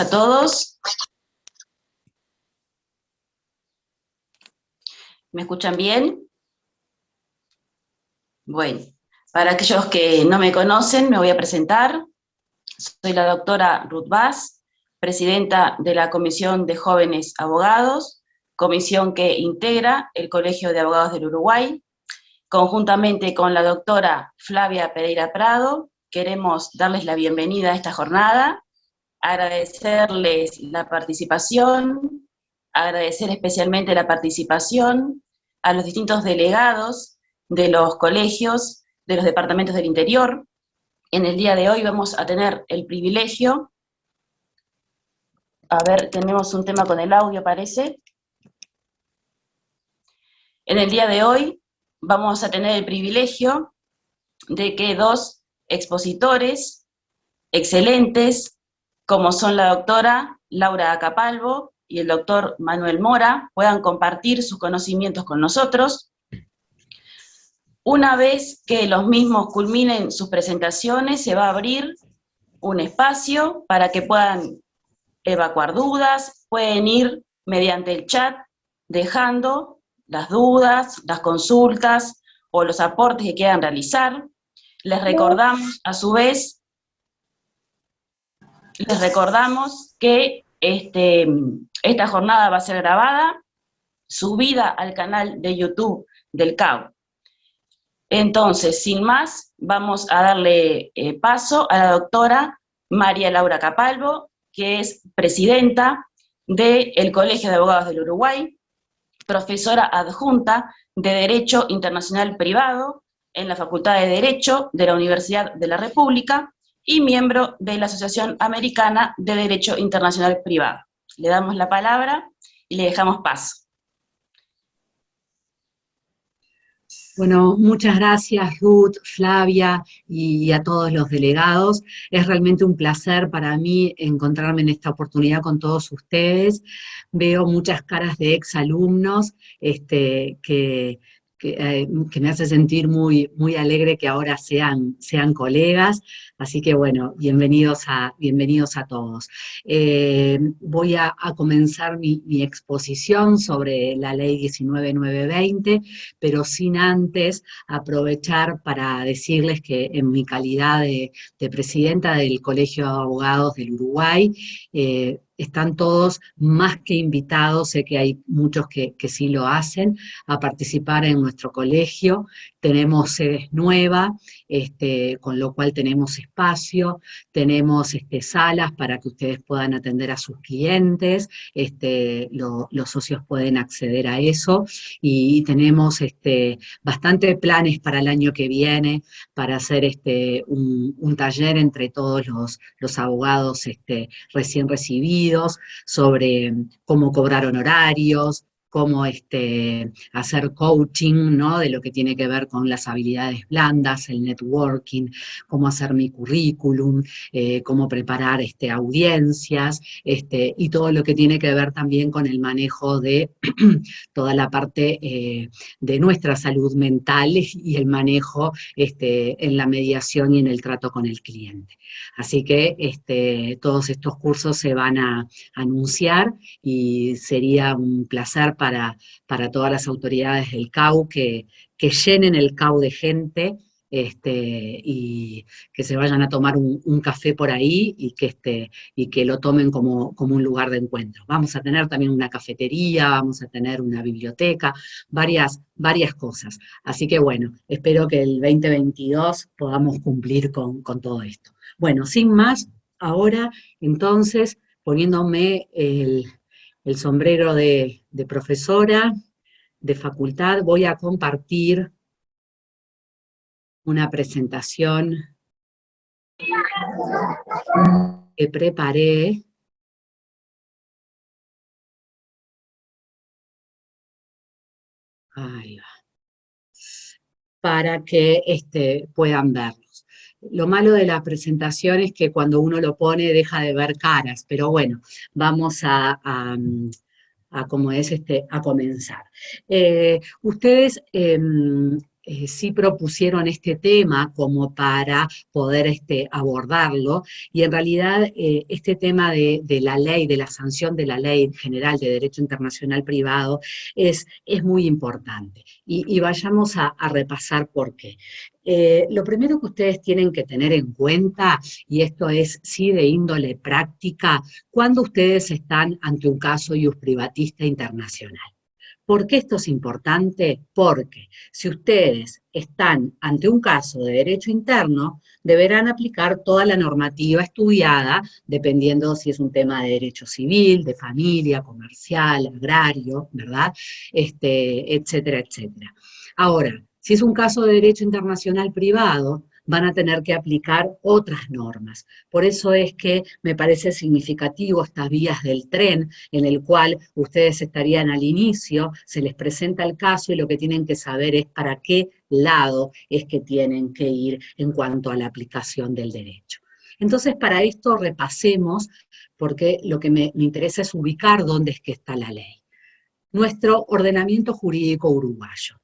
A todos. ¿Me escuchan bien? Bueno, para aquellos que no me conocen, me voy a presentar. Soy la doctora Ruth Vaz, presidenta de la Comisión de Jóvenes Abogados, comisión que integra el Colegio de Abogados del Uruguay. Conjuntamente con la doctora Flavia Pereira Prado, queremos darles la bienvenida a esta jornada, agradecerles la participación, agradecer especialmente la participación a los distintos delegados de los colegios, de los departamentos del interior. En el día de hoy vamos a tener el privilegio, a ver, tenemos un tema con el audio parece. En el día de hoy vamos a tener el privilegio de que dos expositores excelentes, como son la doctora Laura Capalvo y el doctor Manuel Mora, puedan compartir sus conocimientos con nosotros. Una vez que los mismos culminen sus presentaciones, se va a abrir un espacio para que puedan evacuar dudas, pueden ir mediante el chat dejando las dudas, las consultas o los aportes que quieran realizar. Les recordamos, a su vez, que esta jornada va a ser grabada, subida al canal de YouTube del CAU. Entonces, sin más, vamos a darle paso a la doctora María Laura Capalvo, que es presidenta del Colegio de Abogados del Uruguay, profesora adjunta de Derecho Internacional Privado en la Facultad de Derecho de la Universidad de la República y miembro de la Asociación Americana de Derecho Internacional Privado. Le damos la palabra y le dejamos paso. Bueno, muchas gracias Ruth, Flavia y a todos los delegados. Es realmente un placer para mí encontrarme en esta oportunidad con todos ustedes. Veo muchas caras de exalumnos que me hace sentir muy, muy alegre que ahora sean colegas. Así que bueno, bienvenidos a todos. Voy a comenzar mi exposición sobre la ley 19920, pero sin antes aprovechar para decirles que en mi calidad de presidenta del Colegio de Abogados del Uruguay, están todos más que invitados, sé que hay muchos que sí lo hacen, a participar en nuestro colegio. Tenemos sedes nuevas, con lo cual tenemos espacio, tenemos salas para que ustedes puedan atender a sus clientes, los socios pueden acceder a eso, y tenemos bastantes planes para el año que viene, para hacer un taller entre todos los abogados recién recibidos, sobre cómo cobrar honorarios, cómo hacer coaching, ¿no?, de lo que tiene que ver con las habilidades blandas, el networking, cómo hacer mi currículum, cómo preparar audiencias, y todo lo que tiene que ver también con el manejo de toda la parte de nuestra salud mental y el manejo en la mediación y en el trato con el cliente. Así que todos estos cursos se van a anunciar y sería un placer para todas las autoridades del CAU que llenen el CAU de gente, y que se vayan a tomar un café por ahí y que lo tomen como un lugar de encuentro. Vamos a tener también una cafetería, vamos a tener una biblioteca, varias cosas. Así que bueno, espero que el 2022 podamos cumplir con todo esto. Bueno, sin más, ahora entonces, poniéndome el sombrero de profesora de facultad, voy a compartir una presentación que preparé. Ahí va. Para que puedan verlos. Lo malo de la presentación es que cuando uno lo pone deja de ver caras, pero bueno, vamos a comenzar. Ustedes sí propusieron este tema como para poder abordarlo, y en realidad este tema de la ley, de la sanción de la ley general de derecho internacional privado, es muy importante. Y vayamos a repasar por qué. Lo primero que ustedes tienen que tener en cuenta, y esto es sí de índole práctica, cuando ustedes están ante un caso ius privatista internacional. ¿Por qué esto es importante? Porque si ustedes están ante un caso de derecho interno, deberán aplicar toda la normativa estudiada, dependiendo si es un tema de derecho civil, de familia, comercial, agrario, ¿verdad? Etcétera, etcétera. Ahora, si es un caso de derecho internacional privado, van a tener que aplicar otras normas. Por eso es que me parece significativo estas vías del tren, en el cual ustedes estarían al inicio, se les presenta el caso y lo que tienen que saber es para qué lado es que tienen que ir en cuanto a la aplicación del derecho. Entonces, para esto repasemos, porque lo que me interesa es ubicar dónde es que está la ley. Nuestro ordenamiento jurídico uruguayo.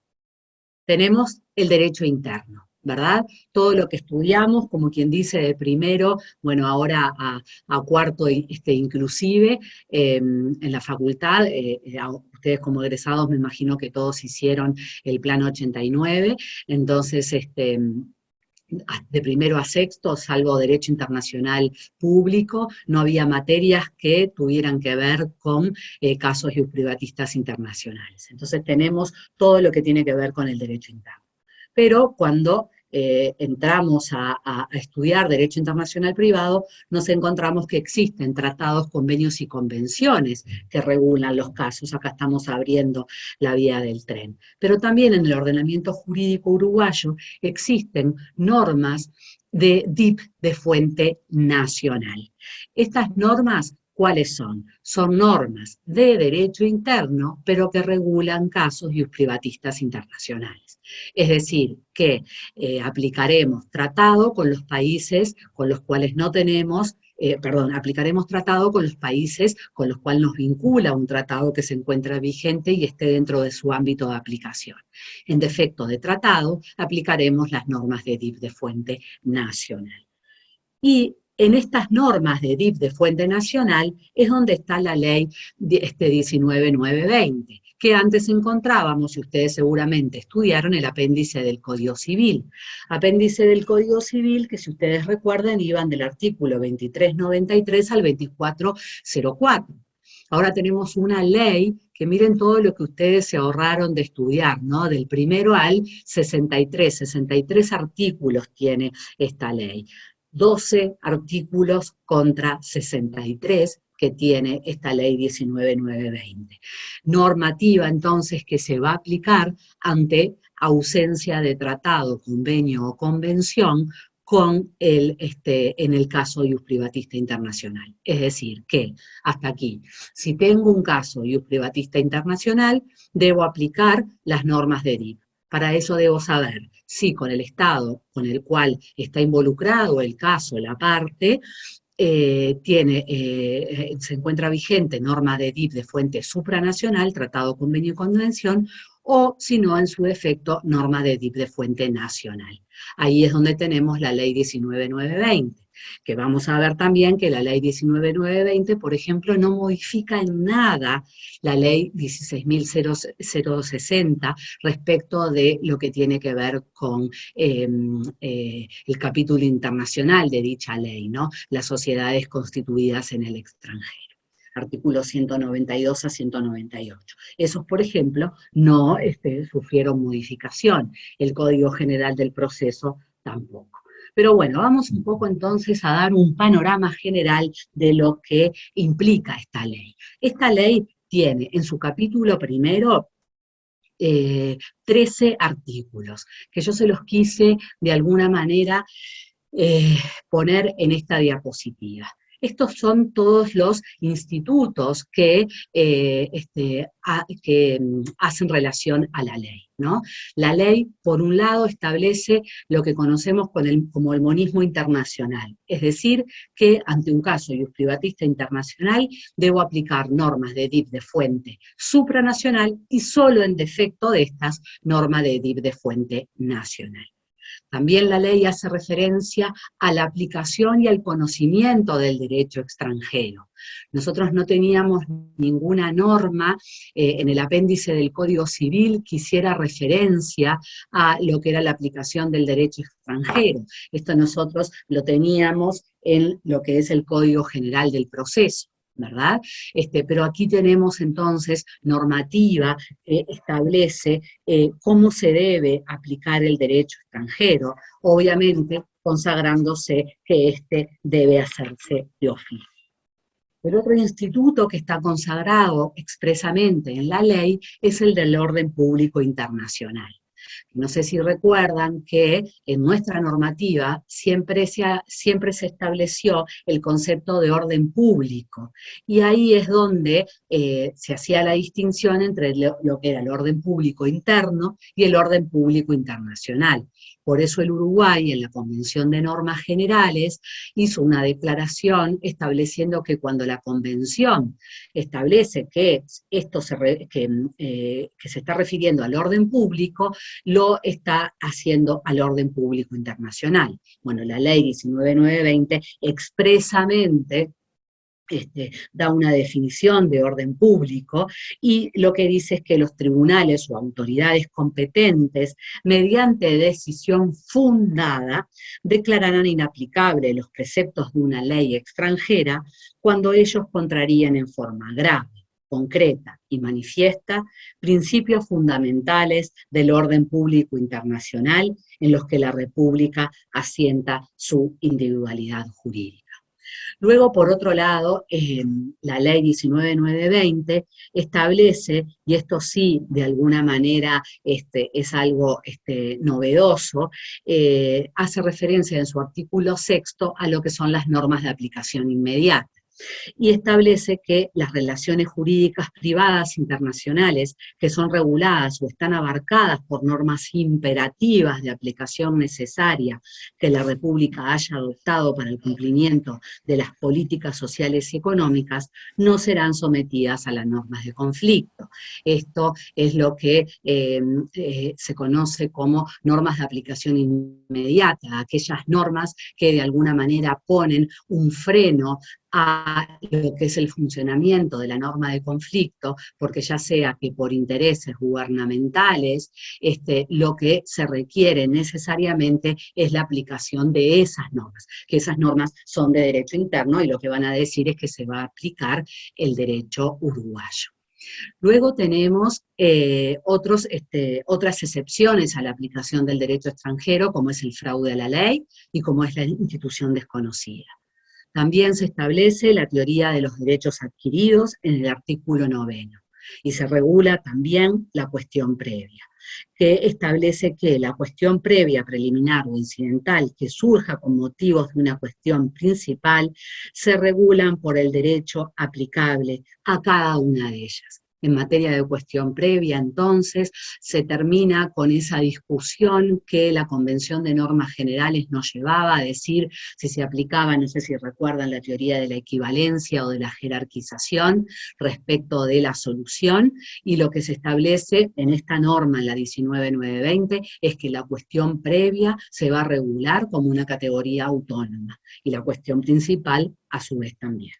Tenemos el derecho interno, ¿verdad? Todo lo que estudiamos, como quien dice, de primero, bueno, ahora a cuarto inclusive, en la facultad, ustedes como egresados me imagino que todos hicieron el plan 89, entonces, de primero a sexto, salvo derecho internacional público, no había materias que tuvieran que ver con casos privatistas internacionales. Entonces tenemos todo lo que tiene que ver con el derecho interno. Pero cuando entramos a estudiar derecho internacional privado, nos encontramos que existen tratados, convenios y convenciones que regulan los casos. Acá estamos abriendo la vía del tren. Pero también en el ordenamiento jurídico uruguayo existen normas de DIP de fuente nacional. Estas normas, ¿cuáles son? Son normas de derecho interno, pero que regulan casos privatistas internacionales. Es decir, que aplicaremos tratado con los países con los cuales no tenemos, aplicaremos tratado con los países con los cuales nos vincula un tratado que se encuentra vigente y esté dentro de su ámbito de aplicación. En defecto de tratado, aplicaremos las normas de DIP de fuente nacional. Y en estas normas de DIP de fuente nacional es donde está la ley 19920, que antes encontrábamos, y ustedes seguramente estudiaron, el apéndice del Código Civil. Apéndice del Código Civil que, si ustedes recuerdan, iban del artículo 2393 al 2404. Ahora tenemos una ley que miren todo lo que ustedes se ahorraron de estudiar, ¿no? Del primero al 63 artículos tiene esta ley. 12 artículos contra 63 que tiene esta ley 19920. Normativa, entonces, que se va a aplicar ante ausencia de tratado, convenio o convención en el caso ius privatista internacional. Es decir, que hasta aquí, si tengo un caso ius privatista internacional, debo aplicar las normas de DIP. Para eso debo saber si con el Estado con el cual está involucrado el caso, la parte, se encuentra vigente norma de DIP de fuente supranacional, tratado, convenio y convención, o si no, en su defecto, norma de DIP de fuente nacional. Ahí es donde tenemos la ley 19920, que vamos a ver también que la ley 19920, por ejemplo, no modifica en nada la ley 16.060 respecto de lo que tiene que ver con el capítulo internacional de dicha ley, ¿no? Las sociedades constituidas en el extranjero. Artículos 192 a 198. Esos, por ejemplo, no sufrieron modificación. El Código General del Proceso tampoco. Pero bueno, vamos un poco entonces a dar un panorama general de lo que implica esta ley. Esta ley tiene en su capítulo primero 13 artículos, que yo se los quise de alguna manera poner en esta diapositiva. Estos son todos los institutos que, hacen relación a la ley, ¿no? La ley, por un lado, establece lo que conocemos como el monismo internacional, es decir, que ante un caso ius privatista internacional debo aplicar normas de DIP de fuente supranacional y solo en defecto de estas normas de DIP de fuente nacional. También la ley hace referencia a la aplicación y al conocimiento del derecho extranjero. Nosotros no teníamos ninguna norma en el apéndice del Código Civil que hiciera referencia a lo que era la aplicación del derecho extranjero. Esto nosotros lo teníamos en lo que es el Código General del Proceso, ¿verdad? Pero aquí tenemos entonces normativa que establece cómo se debe aplicar el derecho extranjero, obviamente consagrándose que este debe hacerse de oficio. El otro instituto que está consagrado expresamente en la ley es el del orden público internacional. No sé si recuerdan que en nuestra normativa siempre se estableció el concepto de orden público, y ahí es donde se hacía la distinción entre lo que era el orden público interno y el orden público internacional. Por eso el Uruguay, en la Convención de Normas Generales, hizo una declaración estableciendo que cuando la Convención establece que esto que se está refiriendo al orden público, lo está haciendo al orden público internacional. Bueno, la ley 19920 expresamente da una definición de orden público, y lo que dice es que los tribunales o autoridades competentes, mediante decisión fundada, declararán inaplicables los preceptos de una ley extranjera cuando ellos contrarían en forma grave, concreta y manifiesta principios fundamentales del orden público internacional en los que la República asienta su individualidad jurídica. Luego, por otro lado, la ley 19920 establece, y esto sí, de alguna manera es algo novedoso, hace referencia en su artículo 6º a lo que son las normas de aplicación inmediata, y establece que las relaciones jurídicas privadas internacionales que son reguladas o están abarcadas por normas imperativas de aplicación necesaria que la República haya adoptado para el cumplimiento de las políticas sociales y económicas no serán sometidas a las normas de conflicto. Esto es lo que se conoce como normas de aplicación inmediata, aquellas normas que de alguna manera ponen un freno a lo que es el funcionamiento de la norma de conflicto, porque ya sea que por intereses gubernamentales, lo que se requiere necesariamente es la aplicación de esas normas, que esas normas son de derecho interno y lo que van a decir es que se va a aplicar el derecho uruguayo. Luego tenemos otras excepciones a la aplicación del derecho extranjero, como es el fraude a la ley y como es la institución desconocida. También se establece la teoría de los derechos adquiridos en el artículo 9, y se regula también la cuestión previa, que establece que la cuestión previa, preliminar o incidental que surja con motivos de una cuestión principal se regulan por el derecho aplicable a cada una de ellas. En materia de cuestión previa, entonces, se termina con esa discusión que la Convención de Normas Generales nos llevaba a decir si se aplicaba, no sé si recuerdan, la teoría de la equivalencia o de la jerarquización respecto de la solución, y lo que se establece en esta norma, en la 19920, es que la cuestión previa se va a regular como una categoría autónoma, y la cuestión principal a su vez también.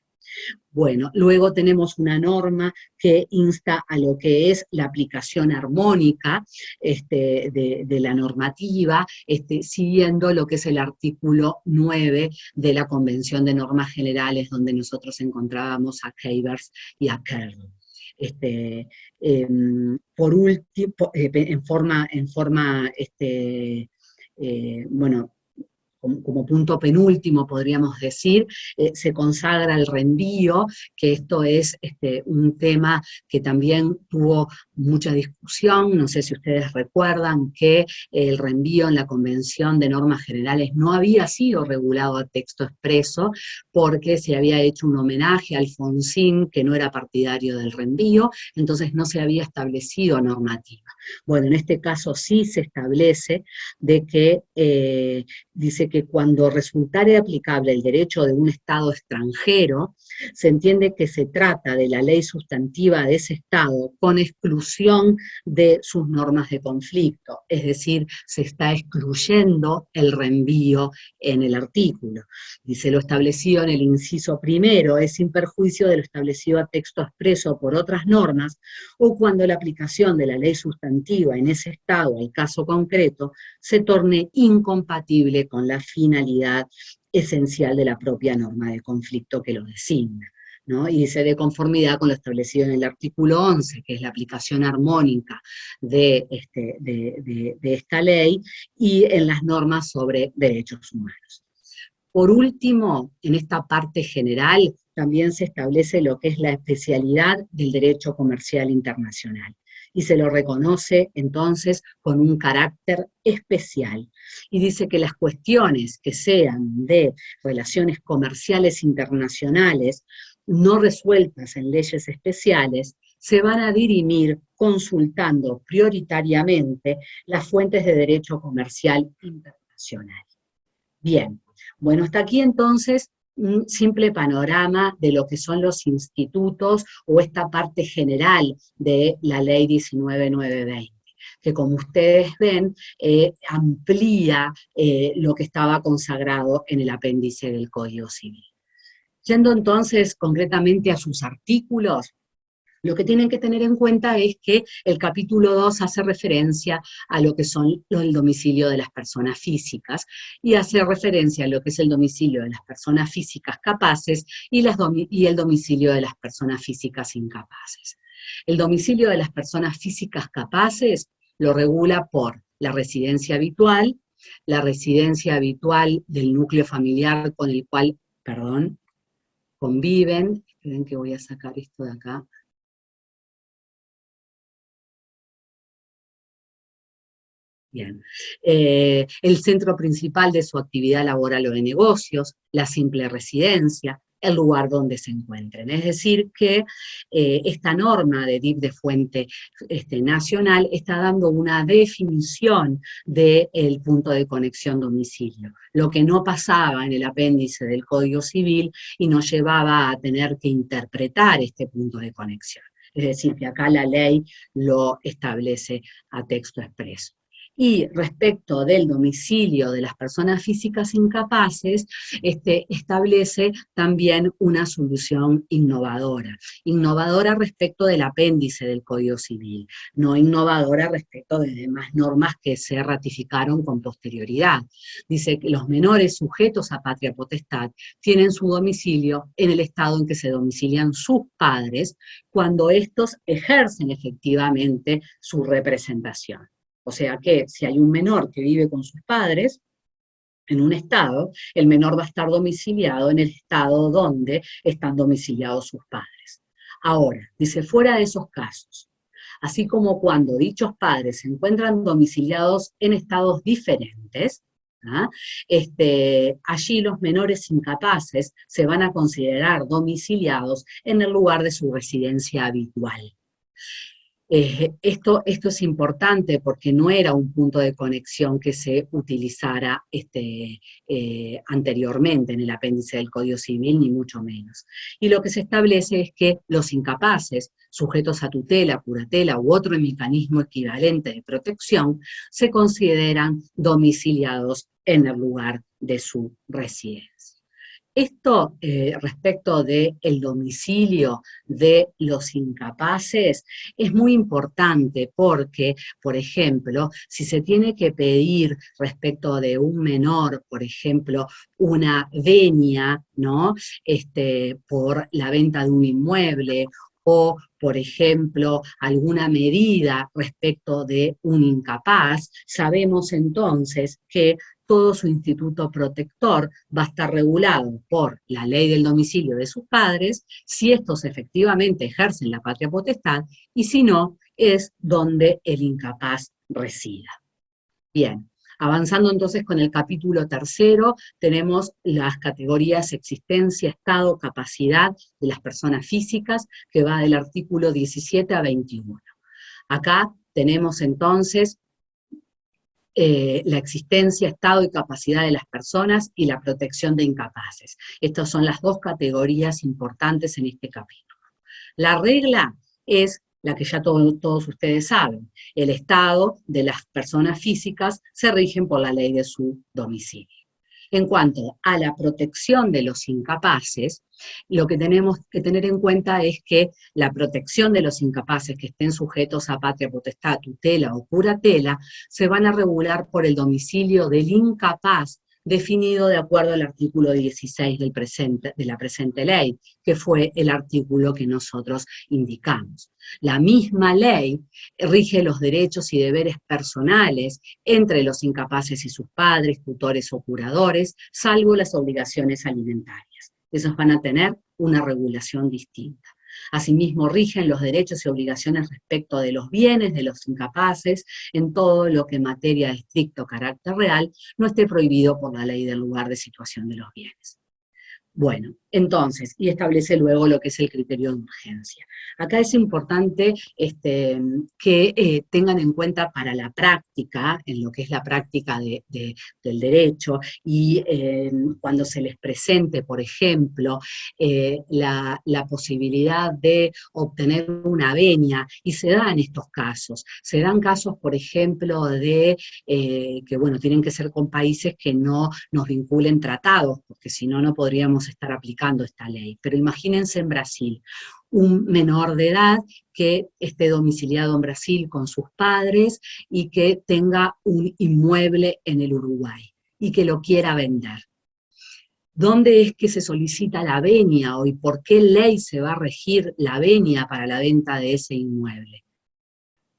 Bueno, luego tenemos una norma que insta a lo que es la aplicación armónica de la normativa, siguiendo lo que es el artículo 9 de la Convención de Normas Generales, donde nosotros encontrábamos a Keibers y a Kerr. Por último, bueno, como punto penúltimo podríamos decir, se consagra el reenvío, que esto es un tema que también tuvo mucha discusión, no sé si ustedes recuerdan que el reenvío en la Convención de Normas Generales no había sido regulado a texto expreso porque se había hecho un homenaje a Alfonsín, que no era partidario del reenvío, entonces no se había establecido normativa. Bueno, en este caso sí se establece de que, dice que cuando resultare aplicable el derecho de un Estado extranjero, se entiende que se trata de la ley sustantiva de ese Estado con exclusión de sus normas de conflicto, es decir, se está excluyendo el reenvío en el artículo. Dice, lo establecido en el inciso primero es sin perjuicio de lo establecido a texto expreso por otras normas, o cuando la aplicación de la ley sustantiva en ese Estado al caso concreto se torne incompatible con la finalidad esencial de la propia norma de conflicto que lo designa, ¿no? Y dice de conformidad con lo establecido en el artículo 11, que es la aplicación armónica de esta ley, y en las normas sobre derechos humanos. Por último, en esta parte general, también se establece lo que es la especialidad del derecho comercial internacional, y se lo reconoce entonces con un carácter especial. Y dice que las cuestiones que sean de relaciones comerciales internacionales no resueltas en leyes especiales se van a dirimir consultando prioritariamente las fuentes de derecho comercial internacional. Bien, bueno, hasta aquí entonces un simple panorama de lo que son los institutos o esta parte general de la ley 19.920, que como ustedes ven amplía lo que estaba consagrado en el apéndice del Código Civil. Yendo entonces concretamente a sus artículos, lo que tienen que tener en cuenta es que el capítulo 2 hace referencia a lo que son el domicilio de las personas físicas y hace referencia a lo que es el domicilio de las personas físicas capaces y el domicilio de las personas físicas incapaces. El domicilio de las personas físicas capaces lo regula por la residencia habitual del núcleo familiar con el cual, conviven. Esperen que voy a sacar esto de acá. Bien. El centro principal de su actividad laboral o de negocios, la simple residencia, el lugar donde se encuentren. Es decir, que esta norma de DIP de fuente nacional está dando una definición del punto de conexión domicilio, lo que no pasaba en el apéndice del Código Civil y nos llevaba a tener que interpretar este punto de conexión. Es decir, que acá la ley lo establece a texto expreso. Y respecto del domicilio de las personas físicas incapaces, establece también una solución innovadora. Innovadora respecto del apéndice del Código Civil, no innovadora respecto de demás normas que se ratificaron con posterioridad. Dice que los menores sujetos a patria potestad tienen su domicilio en el estado en que se domicilian sus padres cuando estos ejercen efectivamente su representación. O sea que si hay un menor que vive con sus padres en un estado, el menor va a estar domiciliado en el estado donde están domiciliados sus padres. Ahora, dice, fuera de esos casos, así como cuando dichos padres se encuentran domiciliados en estados diferentes, allí los menores incapaces se van a considerar domiciliados en el lugar de su residencia habitual. Esto es importante porque no era un punto de conexión que se utilizara anteriormente en el apéndice del Código Civil, ni mucho menos. Y lo que se establece es que los incapaces, sujetos a tutela, curatela u otro mecanismo equivalente de protección, se consideran domiciliados en el lugar de su residencia. Esto respecto del domicilio de los incapaces es muy importante porque, por ejemplo, si se tiene que pedir respecto de un menor, por ejemplo, una venia, ¿no? Por la venta de un inmueble, o, por ejemplo, alguna medida respecto de un incapaz, sabemos entonces que todo su instituto protector va a estar regulado por la ley del domicilio de sus padres, si estos efectivamente ejercen la patria potestad, y si no, es donde el incapaz resida. Bien, avanzando entonces con el capítulo tercero, tenemos las categorías existencia, estado, capacidad de las personas físicas, que va del artículo 17 a 21. Acá tenemos entonces la existencia, estado y capacidad de las personas y la protección de incapaces. Estas son las dos categorías importantes en este capítulo. La regla es la que ya todos ustedes saben. El estado de las personas físicas se rigen por la ley de su domicilio. En cuanto a la protección de los incapaces, lo que tenemos que tener en cuenta es que la protección de los incapaces que estén sujetos a patria potestad, tutela o curatela, se van a regular por el domicilio del incapaz, definido de acuerdo al artículo 16 de la presente ley, que fue el artículo que nosotros indicamos. La misma ley rige los derechos y deberes personales entre los incapaces y sus padres, tutores o curadores, salvo las obligaciones alimentarias. Esos van a tener una regulación distinta. Asimismo, rigen los derechos y obligaciones respecto de los bienes de los incapaces en todo lo que en materia de estricto carácter real no esté prohibido por la ley del lugar de situación de los bienes. Bueno, entonces, y establece luego lo que es el criterio de urgencia. Acá es importante que tengan en cuenta para la práctica, en lo que es la práctica del derecho, y cuando se les presente, por ejemplo, la posibilidad de obtener una venia, y se dan estos casos. Se dan casos, por ejemplo, de que, bueno, tienen que ser con países que no nos vinculen tratados, porque si no, no podríamos estar aplicando esta ley. Pero imagínense en Brasil, un menor de edad que esté domiciliado en Brasil con sus padres y que tenga un inmueble en el Uruguay y que lo quiera vender. ¿Dónde es que se solicita la venia o y por qué ley se va a regir la venia para la venta de ese inmueble?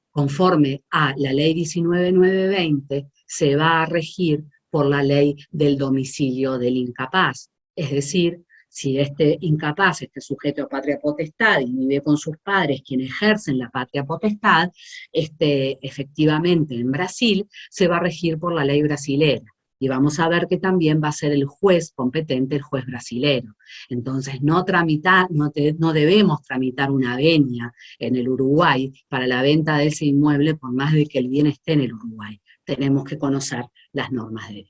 Conforme a la ley 19.920, se va a regir por la ley del domicilio del incapaz. Es decir, si este incapaz esté sujeto a patria potestad y vive con sus padres, quienes ejercen la patria potestad, efectivamente en Brasil se va a regir por la ley brasilera. Y vamos a ver que también va a ser el juez competente, el juez brasilero. Entonces no debemos tramitar una venia en el Uruguay para la venta de ese inmueble por más de que el bien esté en el Uruguay. Tenemos que conocer las normas de venia.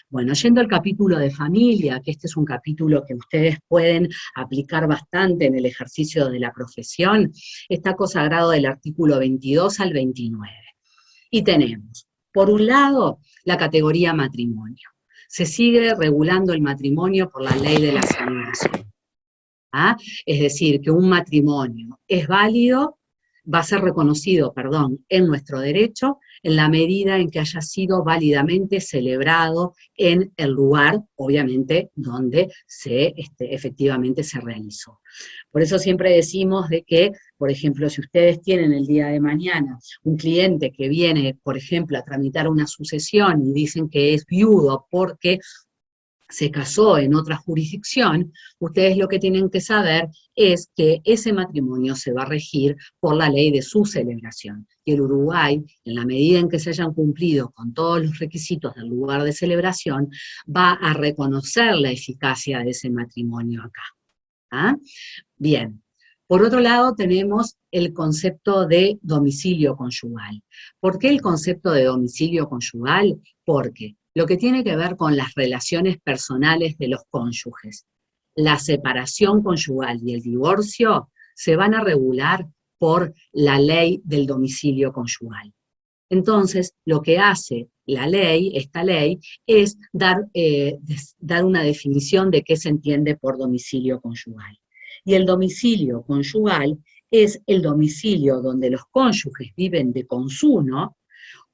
Bueno, yendo al capítulo de familia, que este es un capítulo que ustedes pueden aplicar bastante en el ejercicio de la profesión, está consagrado del artículo 22 al 29. Y tenemos, por un lado, la categoría matrimonio. Se sigue regulando el matrimonio por la ley de la celebración. ¿Ah? Es decir, que un matrimonio es válido, va a ser reconocido, en nuestro derecho, en la medida en que haya sido válidamente celebrado en el lugar, obviamente, donde efectivamente se realizó. Por eso siempre decimos de que, por ejemplo, si ustedes tienen el día de mañana un cliente que viene, por ejemplo, a tramitar una sucesión y dicen que es viudo porque se casó en otra jurisdicción, ustedes lo que tienen que saber es que ese matrimonio se va a regir por la ley de su celebración. Y el Uruguay, en la medida en que se hayan cumplido con todos los requisitos del lugar de celebración, va a reconocer la eficacia de ese matrimonio acá. ¿Ah? Bien. Por otro lado, tenemos el concepto de domicilio conyugal. ¿Por qué el concepto de domicilio conyugal? Porque lo que tiene que ver con las relaciones personales de los cónyuges, la separación conyugal y el divorcio se van a regular por la ley del domicilio conyugal. Entonces, lo que hace esta ley, es dar una definición de qué se entiende por domicilio conyugal. Y el domicilio conyugal es el domicilio donde los cónyuges viven de consuno,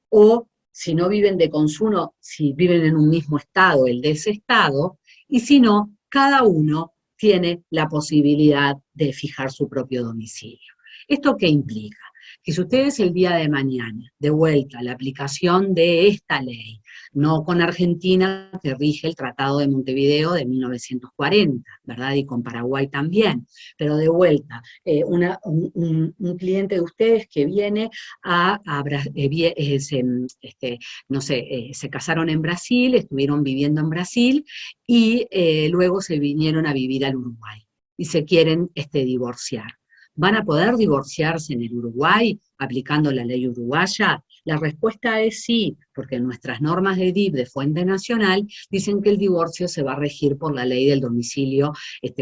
o si no viven de consuno, si viven en un mismo estado, el de ese estado, y si no, cada uno tiene la posibilidad de fijar su propio domicilio. ¿Esto qué implica? Que si ustedes el día de mañana, de vuelta, la aplicación de esta ley, no con Argentina, que rige el Tratado de Montevideo de 1940, ¿verdad? Y con Paraguay también. Pero de vuelta, un cliente de ustedes que viene no sé, se casaron en Brasil, estuvieron viviendo en Brasil, y luego se vinieron a vivir al Uruguay, y se quieren divorciar. ¿Van a poder divorciarse en el Uruguay aplicando la ley uruguaya? La respuesta es sí, porque nuestras normas de DIP de fuente nacional dicen que el divorcio se va a regir por la ley del domicilio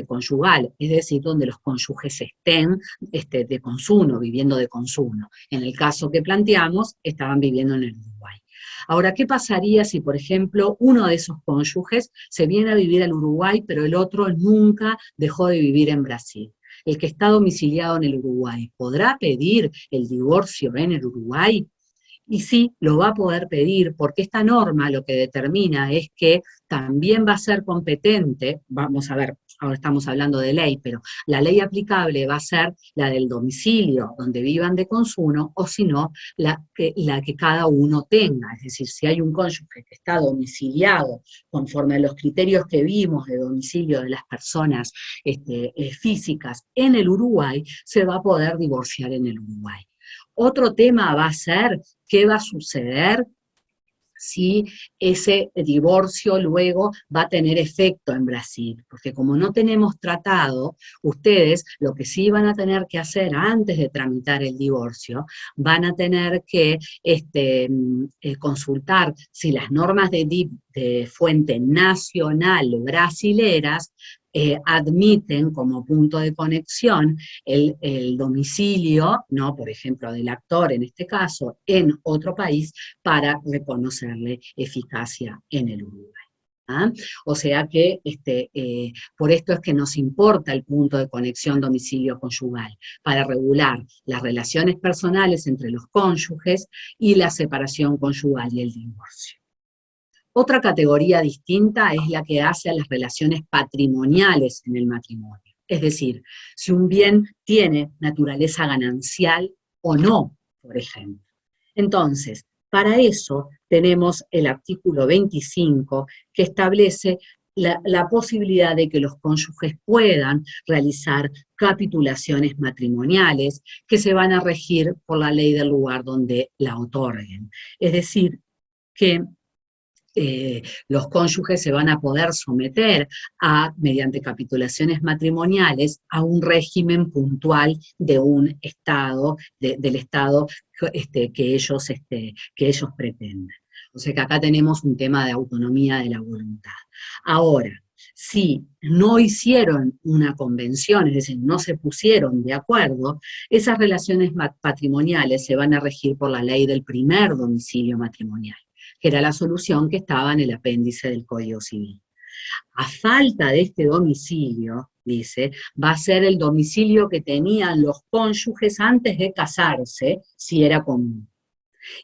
conyugal, es decir, donde los cónyuges estén de consumo, viviendo de consumo. En el caso que planteamos, estaban viviendo en el Uruguay. Ahora, ¿qué pasaría si, por ejemplo, uno de esos cónyuges se viene a vivir al Uruguay, pero el otro nunca dejó de vivir en Brasil? El que está domiciliado en el Uruguay, ¿podrá pedir el divorcio en el Uruguay? Y sí, lo va a poder pedir, porque esta norma lo que determina es que también va a ser competente, vamos a ver, ahora estamos hablando de ley, pero la ley aplicable va a ser la del domicilio donde vivan de consumo, o si no, la que cada uno tenga. Es decir, si hay un cónyuge que está domiciliado conforme a los criterios que vimos de domicilio de las personas físicas en el Uruguay, se va a poder divorciar en el Uruguay. Otro tema va a ser qué va a suceder si ese divorcio luego va a tener efecto en Brasil, porque como no tenemos tratado, ustedes lo que sí van a tener que hacer antes de tramitar el divorcio, van a tener que consultar si las normas de DIP de fuente nacional brasileras admiten como punto de conexión el domicilio, ¿no? Por ejemplo, del actor en este caso, en otro país, para reconocerle eficacia en el Uruguay. ¿Ah? O sea que por esto es que nos importa el punto de conexión domicilio conyugal, para regular las relaciones personales entre los cónyuges y la separación conyugal y el divorcio. Otra categoría distinta es la que hace a las relaciones patrimoniales en el matrimonio. Es decir, si un bien tiene naturaleza ganancial o no, por ejemplo. Entonces, para eso tenemos el artículo 25 que establece la posibilidad de que los cónyuges puedan realizar capitulaciones matrimoniales que se van a regir por la ley del lugar donde la otorguen. Es decir, que los cónyuges se van a poder someter mediante capitulaciones matrimoniales, a un régimen puntual de un Estado, del Estado que ellos pretenden. O sea que acá tenemos un tema de autonomía de la voluntad. Ahora, si no hicieron una convención, es decir, no se pusieron de acuerdo, esas relaciones patrimoniales se van a regir por la ley del primer domicilio matrimonial, que era la solución que estaba en el apéndice del Código Civil. A falta de este domicilio, dice, va a ser el domicilio que tenían los cónyuges antes de casarse, si era común.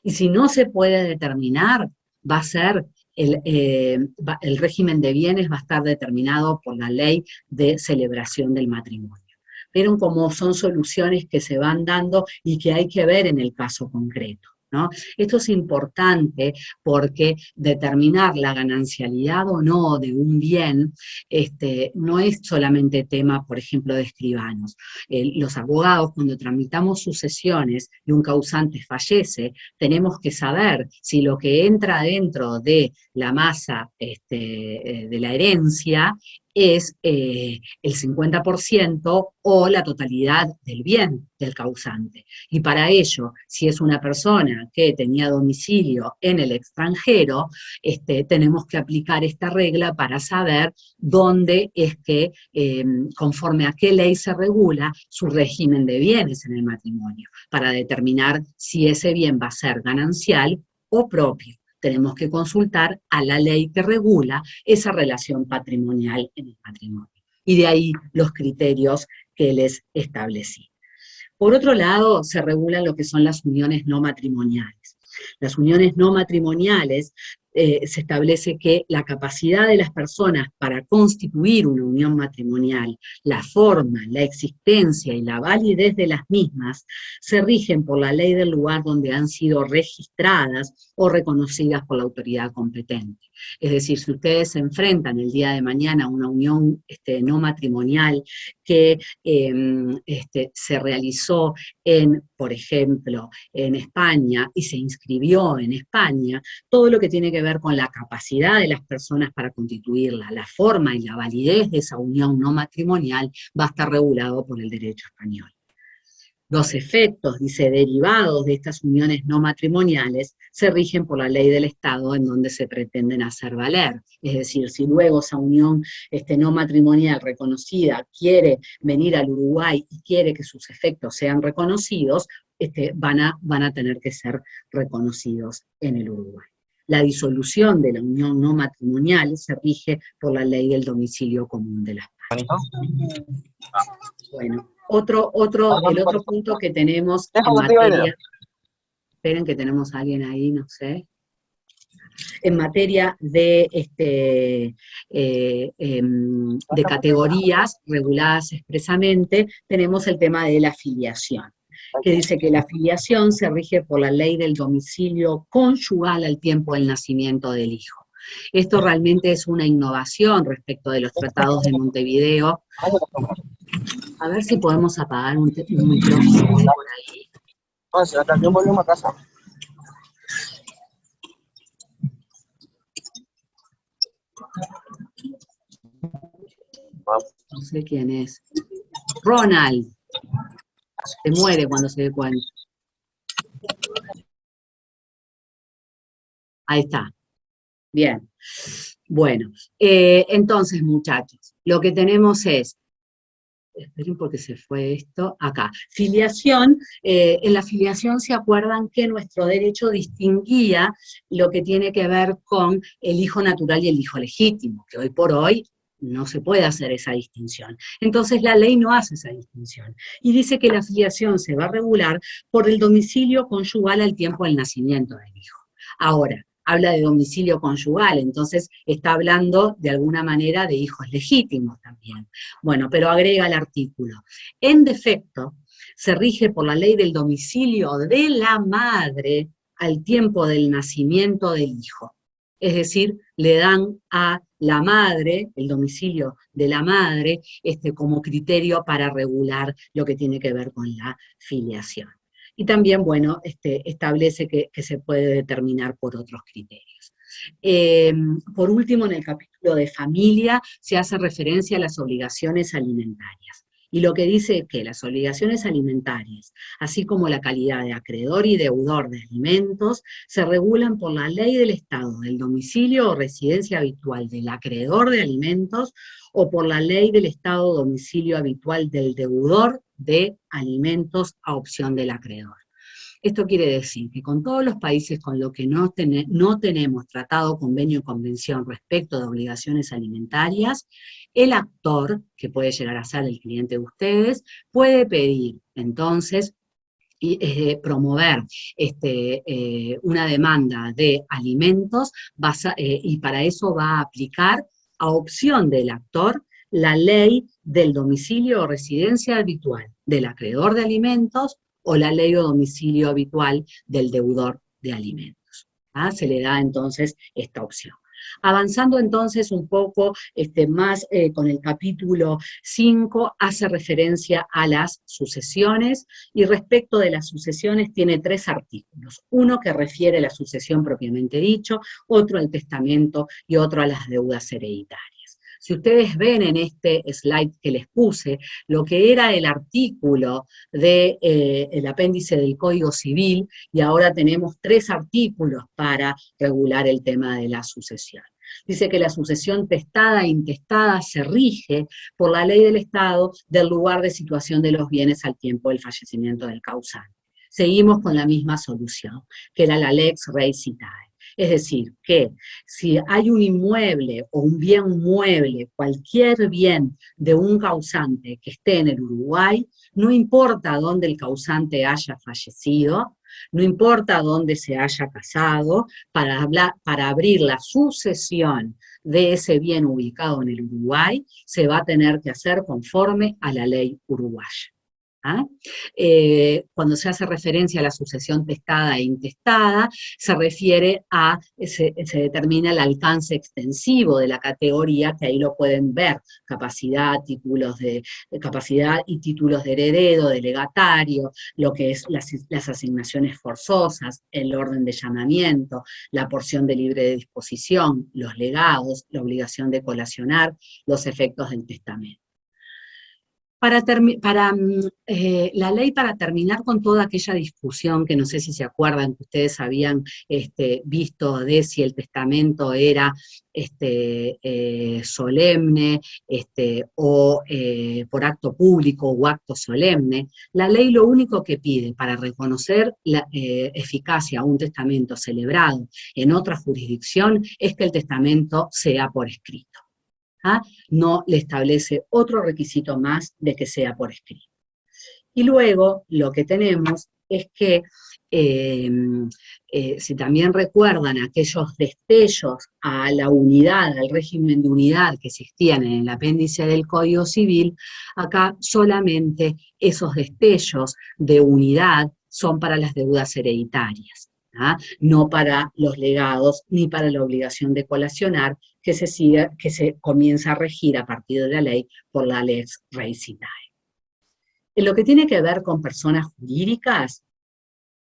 Y si no se puede determinar, va a ser el régimen de bienes va a estar determinado por la ley de celebración del matrimonio. Vieron cómo son soluciones que se van dando y que hay que ver en el caso concreto, ¿no? Esto es importante porque determinar la ganancialidad o no de un bien no es solamente tema, por ejemplo, de escribanos. Los abogados, cuando tramitamos sucesiones y un causante fallece, tenemos que saber si lo que entra dentro de la masa de la herencia es el 50% o la totalidad del bien del causante. Y para ello, si es una persona que tenía domicilio en el extranjero, tenemos que aplicar esta regla para saber dónde es que, conforme a qué ley se regula su régimen de bienes en el matrimonio, para determinar si ese bien va a ser ganancial o propio. Tenemos que consultar a la ley que regula esa relación patrimonial en el matrimonio. Y de ahí los criterios que les establecí. Por otro lado, se regulan lo que son las uniones no matrimoniales. Las uniones no matrimoniales se establece que la capacidad de las personas para constituir una unión matrimonial, la forma, la existencia y la validez de las mismas, se rigen por la ley del lugar donde han sido registradas o reconocidas por la autoridad competente. Es decir, si ustedes se enfrentan el día de mañana a una unión no matrimonial que se realizó por ejemplo, en España y se inscribió en España, todo lo que tiene que ver con la capacidad de las personas para constituirla, la forma y la validez de esa unión no matrimonial va a estar regulado por el derecho español. Los efectos, dice, derivados de estas uniones no matrimoniales se rigen por la ley del Estado en donde se pretenden hacer valer. Es decir, si luego esa unión no matrimonial reconocida quiere venir al Uruguay y quiere que sus efectos sean reconocidos, van a tener que ser reconocidos en el Uruguay. La disolución de la unión no matrimonial se rige por la ley del domicilio común de las partes. Bueno. El otro punto que tenemos en materia, esperen que tenemos a alguien ahí, no sé, en materia de categorías reguladas expresamente, tenemos el tema de la filiación, que dice que la filiación se rige por la ley del domicilio conyugal al tiempo del nacimiento del hijo. Esto realmente es una innovación respecto de los tratados de Montevideo. A ver si podemos apagar un micrófono por ahí. Se atendió un volumen a casa. No sé quién es. Ronald. Se muere cuando se dé cuenta. Ahí está. Bien. Bueno, entonces, muchachos, lo que tenemos es, esperen porque se fue esto, acá, filiación. En la filiación se acuerdan que nuestro derecho distinguía lo que tiene que ver con el hijo natural y el hijo legítimo, que hoy por hoy no se puede hacer esa distinción. Entonces la ley no hace esa distinción, y dice que la filiación se va a regular por el domicilio conyugal al tiempo del nacimiento del hijo. Ahora, habla de domicilio conyugal, entonces está hablando de alguna manera de hijos legítimos también. Bueno, pero agrega el artículo. En defecto, se rige por la ley del domicilio de la madre al tiempo del nacimiento del hijo. Es decir, le dan a la madre, el domicilio de la madre, como criterio para regular lo que tiene que ver con la filiación. Y también, bueno, establece que se puede determinar por otros criterios. Por último, en el capítulo de familia se hace referencia a las obligaciones alimentarias. Y lo que dice es que las obligaciones alimentarias, así como la calidad de acreedor y deudor de alimentos, se regulan por la ley del Estado, del domicilio o residencia habitual del acreedor de alimentos, o por la ley del Estado o domicilio habitual del deudor de alimentos a opción del acreedor. Esto quiere decir que con todos los países con los que no tenemos tratado, convenio o convención respecto de obligaciones alimentarias, el actor, que puede llegar a ser el cliente de ustedes, puede pedir entonces promover una demanda de alimentos y para eso va a aplicar a opción del actor la ley del domicilio o residencia habitual del acreedor de alimentos o la ley o domicilio habitual del deudor de alimentos. Se le da entonces esta opción. Avanzando entonces un poco más con el capítulo 5, hace referencia a las sucesiones, y respecto de las sucesiones tiene 3 artículos. Uno que refiere a la sucesión propiamente dicho, otro al testamento y otro a las deudas hereditarias. Si ustedes ven en este slide que les puse, lo que era el artículo del apéndice del Código Civil, y ahora tenemos 3 artículos para regular el tema de la sucesión. Dice que la sucesión testada e intestada se rige por la ley del Estado del lugar de situación de los bienes al tiempo del fallecimiento del causante. Seguimos con la misma solución, que era la lex rei citae. Es decir, que si hay un inmueble o un bien mueble, cualquier bien de un causante que esté en el Uruguay, no importa dónde el causante haya fallecido, No importa dónde se haya casado, para abrir la sucesión de ese bien ubicado en el Uruguay, se va a tener que hacer conforme a la ley uruguaya. ¿Ah? Cuando se hace referencia a la sucesión testada e intestada, se refiere a, se determina el alcance extensivo de la categoría, que ahí lo pueden ver, capacidad capacidad y títulos de heredero, de legatario, lo que es las asignaciones forzosas, el orden de llamamiento, la porción de libre disposición, los legados, la obligación de colacionar, los efectos del testamento. La ley, para terminar con toda aquella discusión, que no sé si se acuerdan, que ustedes habían visto de si el testamento era solemne o por acto público o acto solemne, la ley lo único que pide para reconocer la eficacia a un testamento celebrado en otra jurisdicción es que el testamento sea por escrito. ¿Ah? No le establece otro requisito más de que sea por escrito. Y luego lo que tenemos es que, si también recuerdan aquellos destellos a la unidad, al régimen de unidad que existían en el apéndice del Código Civil, acá solamente esos destellos de unidad son para las deudas hereditarias. ¿Ah? No para los legados ni para la obligación de colacionar que se comienza a regir a partir de la ley por la lex Reisitae. En lo que tiene que ver con personas jurídicas,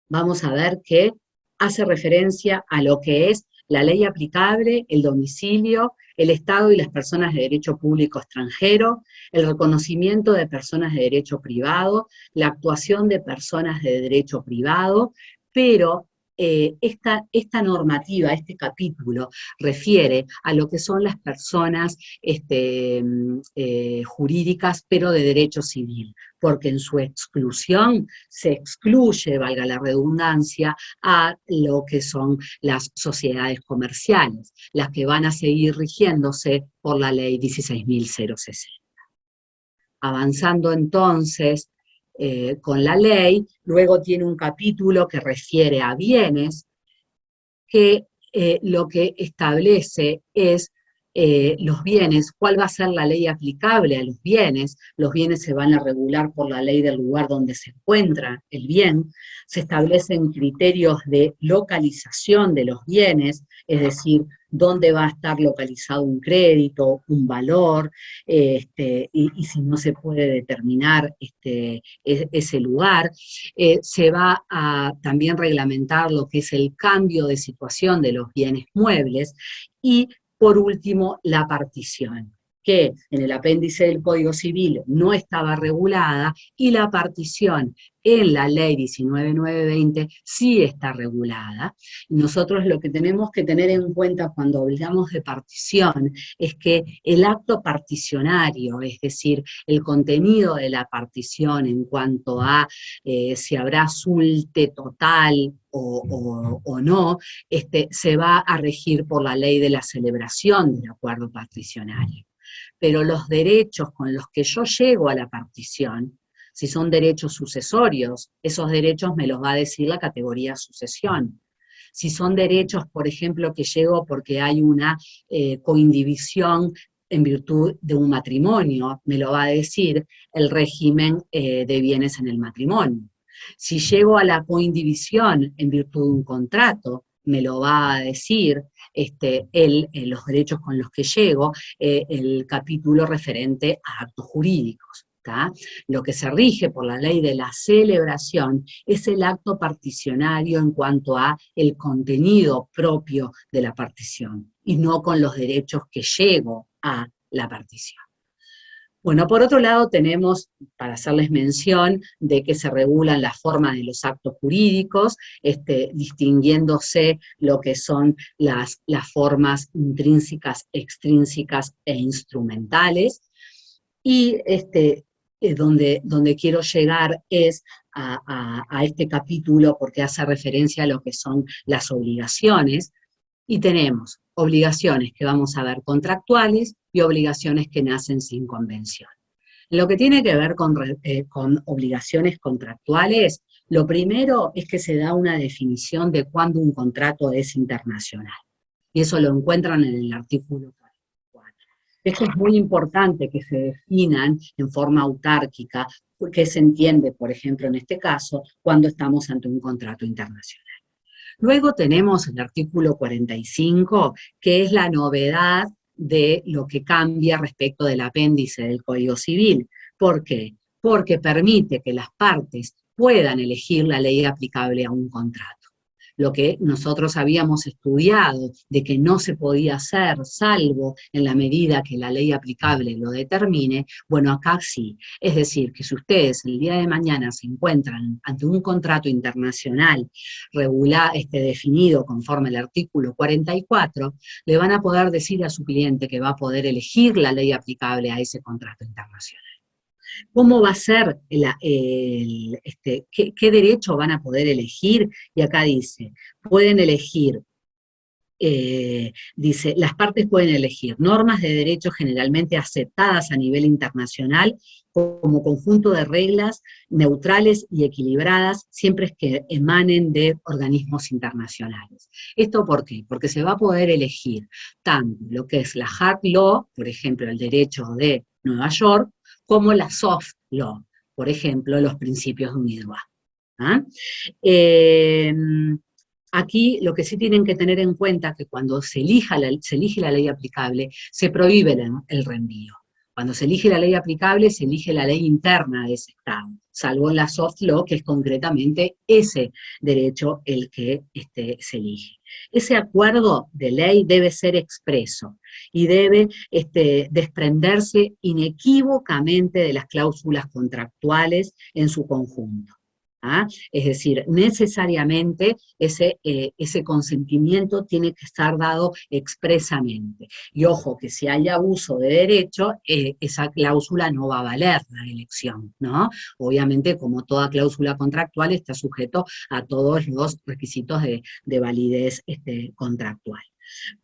vamos a ver que hace referencia a lo que es la ley aplicable, el domicilio, el Estado y las personas de derecho público extranjero, el reconocimiento de personas de derecho privado, la actuación de personas de derecho privado, pero esta normativa, este capítulo, refiere a lo que son las personas jurídicas, pero de derecho civil, porque en su exclusión se excluye, valga la redundancia, a lo que son las sociedades comerciales, las que van a seguir rigiéndose por la ley 16.060. Avanzando entonces con la ley, luego tiene un capítulo que refiere a bienes, que lo que establece es los bienes, cuál va a ser la ley aplicable a los bienes se van a regular por la ley del lugar donde se encuentra el bien, se establecen criterios de localización de los bienes, es decir, dónde va a estar localizado un crédito, un valor, y si no se puede determinar ese lugar. Se va a también reglamentar lo que es el cambio de situación de los bienes muebles, y por último, la partición, que en el apéndice del Código Civil no estaba regulada, y la partición en la ley 19.920 sí está regulada. Nosotros lo que tenemos que tener en cuenta cuando hablamos de partición es que el acto particionario, es decir, el contenido de la partición en cuanto a si habrá sulte total o no, se va a regir por la ley de la celebración del acuerdo particionario. Pero los derechos con los que yo llego a la partición, si son derechos sucesorios, esos derechos me los va a decir la categoría sucesión. Si son derechos, por ejemplo, que llego porque hay una coindivisión en virtud de un matrimonio, me lo va a decir el régimen de bienes en el matrimonio. Si llego a la coindivisión en virtud de un contrato, me lo va a decir los derechos con los que llego, el capítulo referente a actos jurídicos. ¿tá? Lo que se rige por la ley de la celebración es el acto particionario en cuanto a el contenido propio de la partición, y no con los derechos que llego a la partición. Bueno, por otro lado tenemos, para hacerles mención, de que se regulan las formas de los actos jurídicos, distinguiéndose lo que son las formas intrínsecas, extrínsecas e instrumentales, y donde quiero llegar es a este capítulo porque hace referencia a lo que son las obligaciones, y tenemos obligaciones que vamos a ver contractuales y obligaciones que nacen sin convención. En lo que tiene que ver con obligaciones contractuales, lo primero es que se da una definición de cuándo un contrato es internacional. Y eso lo encuentran en el artículo 44. Esto es muy importante que se definan en forma autárquica, porque se entiende, por ejemplo, en este caso, cuando estamos ante un contrato internacional. Luego tenemos el artículo 45, que es la novedad de lo que cambia respecto del apéndice del Código Civil. ¿Por qué? Porque permite que las partes puedan elegir la ley aplicable a un contrato. Lo que nosotros habíamos estudiado de que no se podía hacer, salvo en la medida que la ley aplicable lo determine, bueno, acá sí. Es decir, que si ustedes el día de mañana se encuentran ante un contrato internacional definido conforme al artículo 44, le van a poder decir a su cliente que va a poder elegir la ley aplicable a ese contrato internacional. ¿Cómo va a ser qué derecho van a poder elegir? Y acá dice, pueden elegir, dice, las partes pueden elegir normas de derecho generalmente aceptadas a nivel internacional como conjunto de reglas neutrales y equilibradas, siempre que emanen de organismos internacionales. ¿Esto por qué? Porque se va a poder elegir tanto lo que es la hard law, por ejemplo, el derecho de Nueva York, como la soft law, por ejemplo, los principios de UNIDROIT. ¿Ah? Aquí lo que sí tienen que tener en cuenta es que cuando se elige la ley aplicable, se prohíbe el reenvío. Cuando se elige la ley aplicable, se elige la ley interna de ese Estado, salvo en la soft law, que es concretamente ese derecho el que se elige. Ese acuerdo de ley debe ser expreso y debe desprenderse inequívocamente de las cláusulas contractuales en su conjunto. ¿Ah? Es decir, necesariamente ese consentimiento tiene que estar dado expresamente. Y ojo, que si hay abuso de derecho, esa cláusula no va a valer la elección, ¿no? Obviamente, como toda cláusula contractual, está sujeto a todos los requisitos de validez contractual.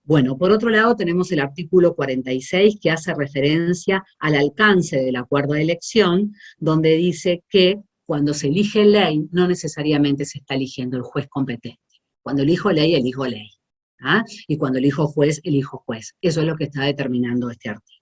Bueno, por otro lado tenemos el artículo 46 que hace referencia al alcance del acuerdo de elección, donde dice que cuando se elige ley, no necesariamente se está eligiendo el juez competente. Cuando elijo ley, elijo ley. ¿Ah? Y cuando elijo juez, elijo juez. Eso es lo que está determinando este artículo.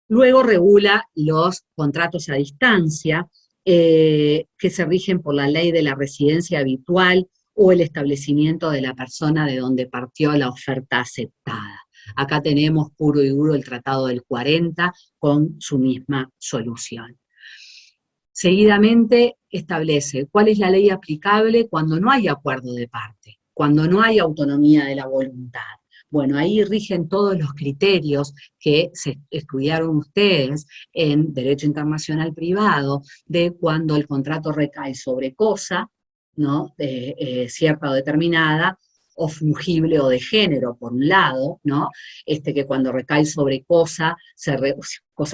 Luego regula los contratos a distancia, que se rigen por la ley de la residencia habitual o el establecimiento de la persona de donde partió la oferta aceptada. Acá tenemos puro y duro el Tratado del 40 con su misma solución. Seguidamente establece cuál es la ley aplicable cuando no hay acuerdo de parte, cuando no hay autonomía de la voluntad. Bueno, ahí rigen todos los criterios que se estudiaron ustedes en Derecho Internacional Privado, de cuando el contrato recae sobre cosa, ¿no? Cierta o determinada, o fungible o de género, por un lado, ¿no? Que cuando recae sobre cosa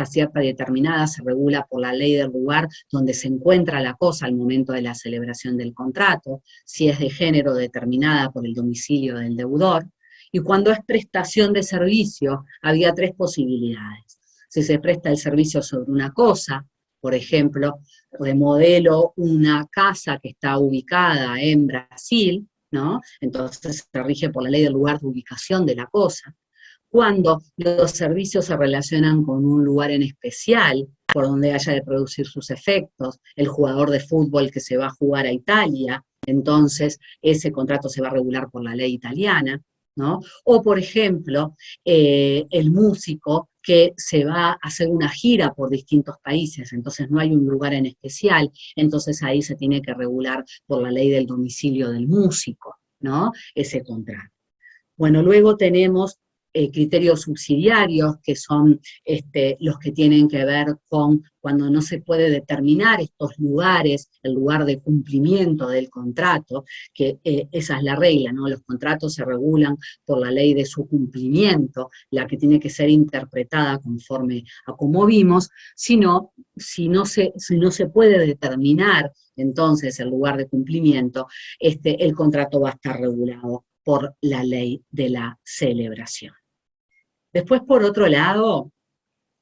cierta y determinada, se regula por la ley del lugar donde se encuentra la cosa al momento de la celebración del contrato, si es de género determinada por el domicilio del deudor, y cuando es prestación de servicio, había tres posibilidades. Si se presta el servicio sobre una cosa, por ejemplo, remodelo una casa que está ubicada en Brasil, ¿no? Entonces se rige por la ley del lugar de ubicación de la cosa. Cuando los servicios se relacionan con un lugar en especial, por donde haya de producir sus efectos, el jugador de fútbol que se va a jugar a Italia, entonces ese contrato se va a regular por la ley italiana, ¿no? O, por ejemplo, el músico que se va a hacer una gira por distintos países, entonces no hay un lugar en especial, entonces ahí se tiene que regular por la ley del domicilio del músico, ¿no? Ese contrato. Bueno, luego tenemos criterios subsidiarios, que son los que tienen que ver con cuando no se puede determinar estos lugares, el lugar de cumplimiento del contrato, que esa es la regla, ¿no? Los contratos se regulan por la ley de su cumplimiento, la que tiene que ser interpretada conforme a como vimos, si no se puede determinar entonces el lugar de cumplimiento, el contrato va a estar regulado por la ley de la celebración. Después, por otro lado,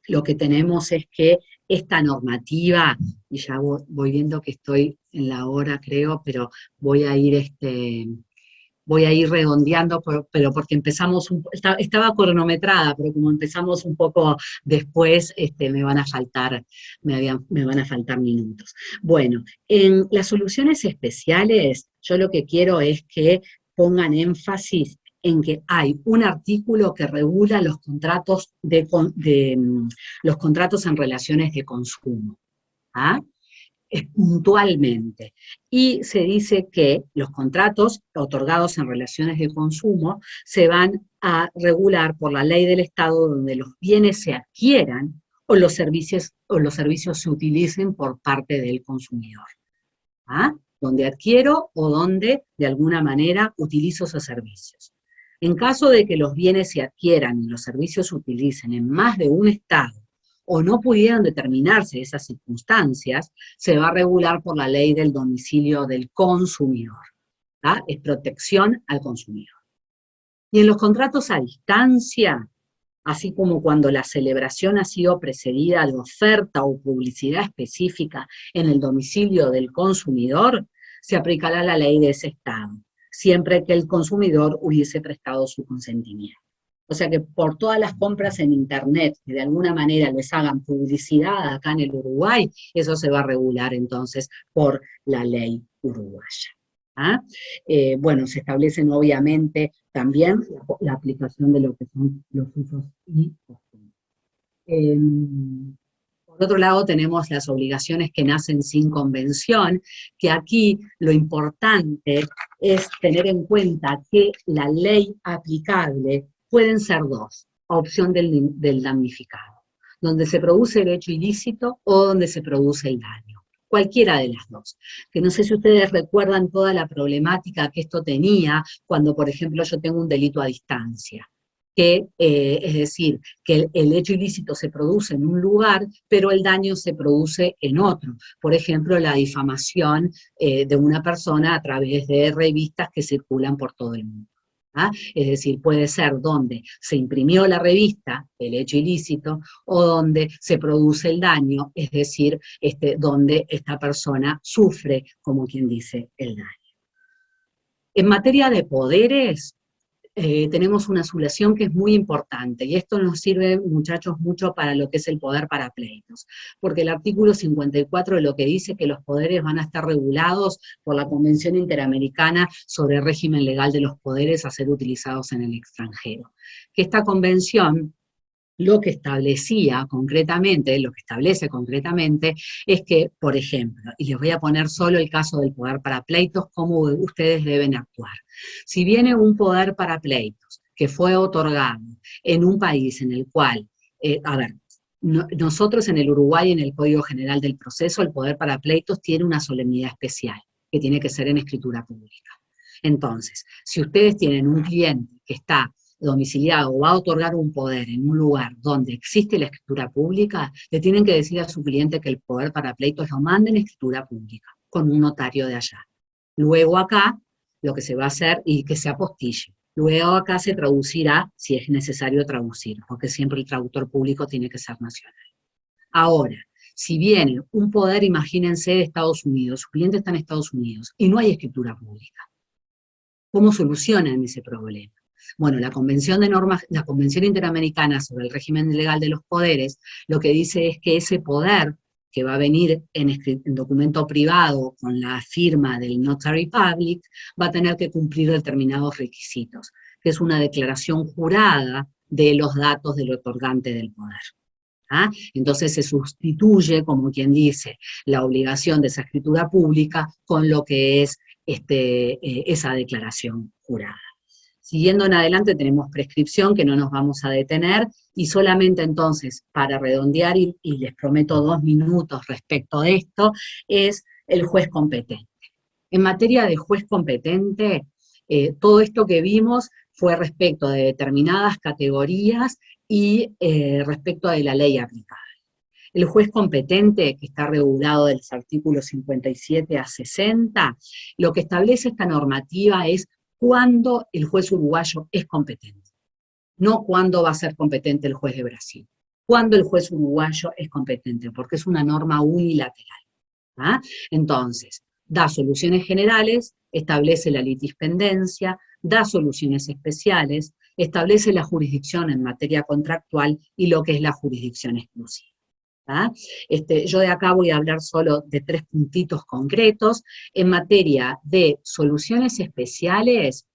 lo que tenemos es que esta normativa, y ya voy viendo que estoy en la hora, creo, pero voy a ir redondeando, pero porque empezamos, estaba cronometrada, pero como empezamos un poco después, me van a faltar minutos. Bueno, en las soluciones especiales, yo lo que quiero es que pongan énfasis en que hay un artículo que regula los contratos los contratos en relaciones de consumo. ¿Ah? Puntualmente. Y se dice que los contratos otorgados en relaciones de consumo se van a regular por la ley del Estado donde los bienes se adquieran o los servicios se utilicen por parte del consumidor. ¿Ah? Donde adquiero o donde de alguna manera utilizo esos servicios. En caso de que los bienes se adquieran y los servicios se utilicen en más de un Estado o no pudieran determinarse esas circunstancias, se va a regular por la ley del domicilio del consumidor. ¿Ah? Es protección al consumidor. Y en los contratos a distancia, así como cuando la celebración ha sido precedida de oferta o publicidad específica en el domicilio del consumidor, se aplicará la ley de ese Estado, siempre que el consumidor hubiese prestado su consentimiento. O sea que por todas las compras en Internet que de alguna manera les hagan publicidad acá en el Uruguay, eso se va a regular entonces por la ley uruguaya. ¿Ah? Bueno, se establecen obviamente también la aplicación de lo que son los usos y costumbres. Por otro lado, tenemos las obligaciones que nacen sin convención, que aquí lo importante es tener en cuenta que la ley aplicable pueden ser dos, a opción del damnificado, donde se produce el hecho ilícito o donde se produce el daño. Cualquiera de las dos. Que no sé si ustedes recuerdan toda la problemática que esto tenía cuando, por ejemplo, yo tengo un delito a distancia. Que, es decir, que el hecho ilícito se produce en un lugar, pero el daño se produce en otro. Por ejemplo, la difamación de una persona a través de revistas que circulan por todo el mundo. ¿Ah? Es decir, puede ser donde se imprimió la revista, el hecho ilícito, o donde se produce el daño, es decir, donde esta persona sufre, como quien dice, el daño. En materia de poderes, tenemos una sulación que es muy importante, y esto nos sirve, muchachos, mucho para lo que es el poder para pleitos, porque el artículo 54 lo que dice que los poderes van a estar regulados por la Convención Interamericana sobre el régimen legal de los poderes a ser utilizados en el extranjero. Que esta convención lo que establecía concretamente, lo que establece concretamente, es que, por ejemplo, y les voy a poner solo el caso del poder para pleitos, cómo ustedes deben actuar. Si viene un poder para pleitos que fue otorgado en un país en el cual, nosotros en el Uruguay, en el Código General del Proceso, el poder para pleitos tiene una solemnidad especial, que tiene que ser en escritura pública. Entonces, si ustedes tienen un cliente que está domiciliado o va a otorgar un poder en un lugar donde existe la escritura pública, le tienen que decir a su cliente que el poder para pleitos lo mande en escritura pública, con un notario de allá. Luego acá, lo que se va a hacer, y que se apostille. Luego acá se traducirá, si es necesario traducir, porque siempre el traductor público tiene que ser nacional. Ahora, si viene un poder, imagínense, de Estados Unidos, su cliente está en Estados Unidos, y no hay escritura pública, ¿cómo solucionan ese problema? Bueno, la Convención Interamericana sobre el régimen legal de los poderes, lo que dice es que ese poder que va a venir en documento privado con la firma del Notary Public, va a tener que cumplir determinados requisitos, que es una declaración jurada de los datos del otorgante del poder. ¿Ah? Entonces se sustituye, como quien dice, la obligación de esa escritura pública con lo que es esa declaración jurada. Siguiendo en adelante tenemos prescripción, que no nos vamos a detener, y solamente entonces, para redondear, y les prometo 2 minutos respecto de esto, es el juez competente. En materia de juez competente, todo esto que vimos fue respecto de determinadas categorías y respecto de la ley aplicable. El juez competente, que está regulado de los artículos 57 a 60, lo que establece esta normativa es cuándo el juez uruguayo es competente, no cuándo va a ser competente el juez de Brasil. cuando el juez uruguayo es competente, porque es una norma unilateral. ¿Ah? Entonces, da soluciones generales, establece la litispendencia, da soluciones especiales, establece la jurisdicción en materia contractual y lo que es la jurisdicción exclusiva. ¿Ah? Yo de acá voy a hablar solo de 3 puntitos concretos. En materia de soluciones especiales,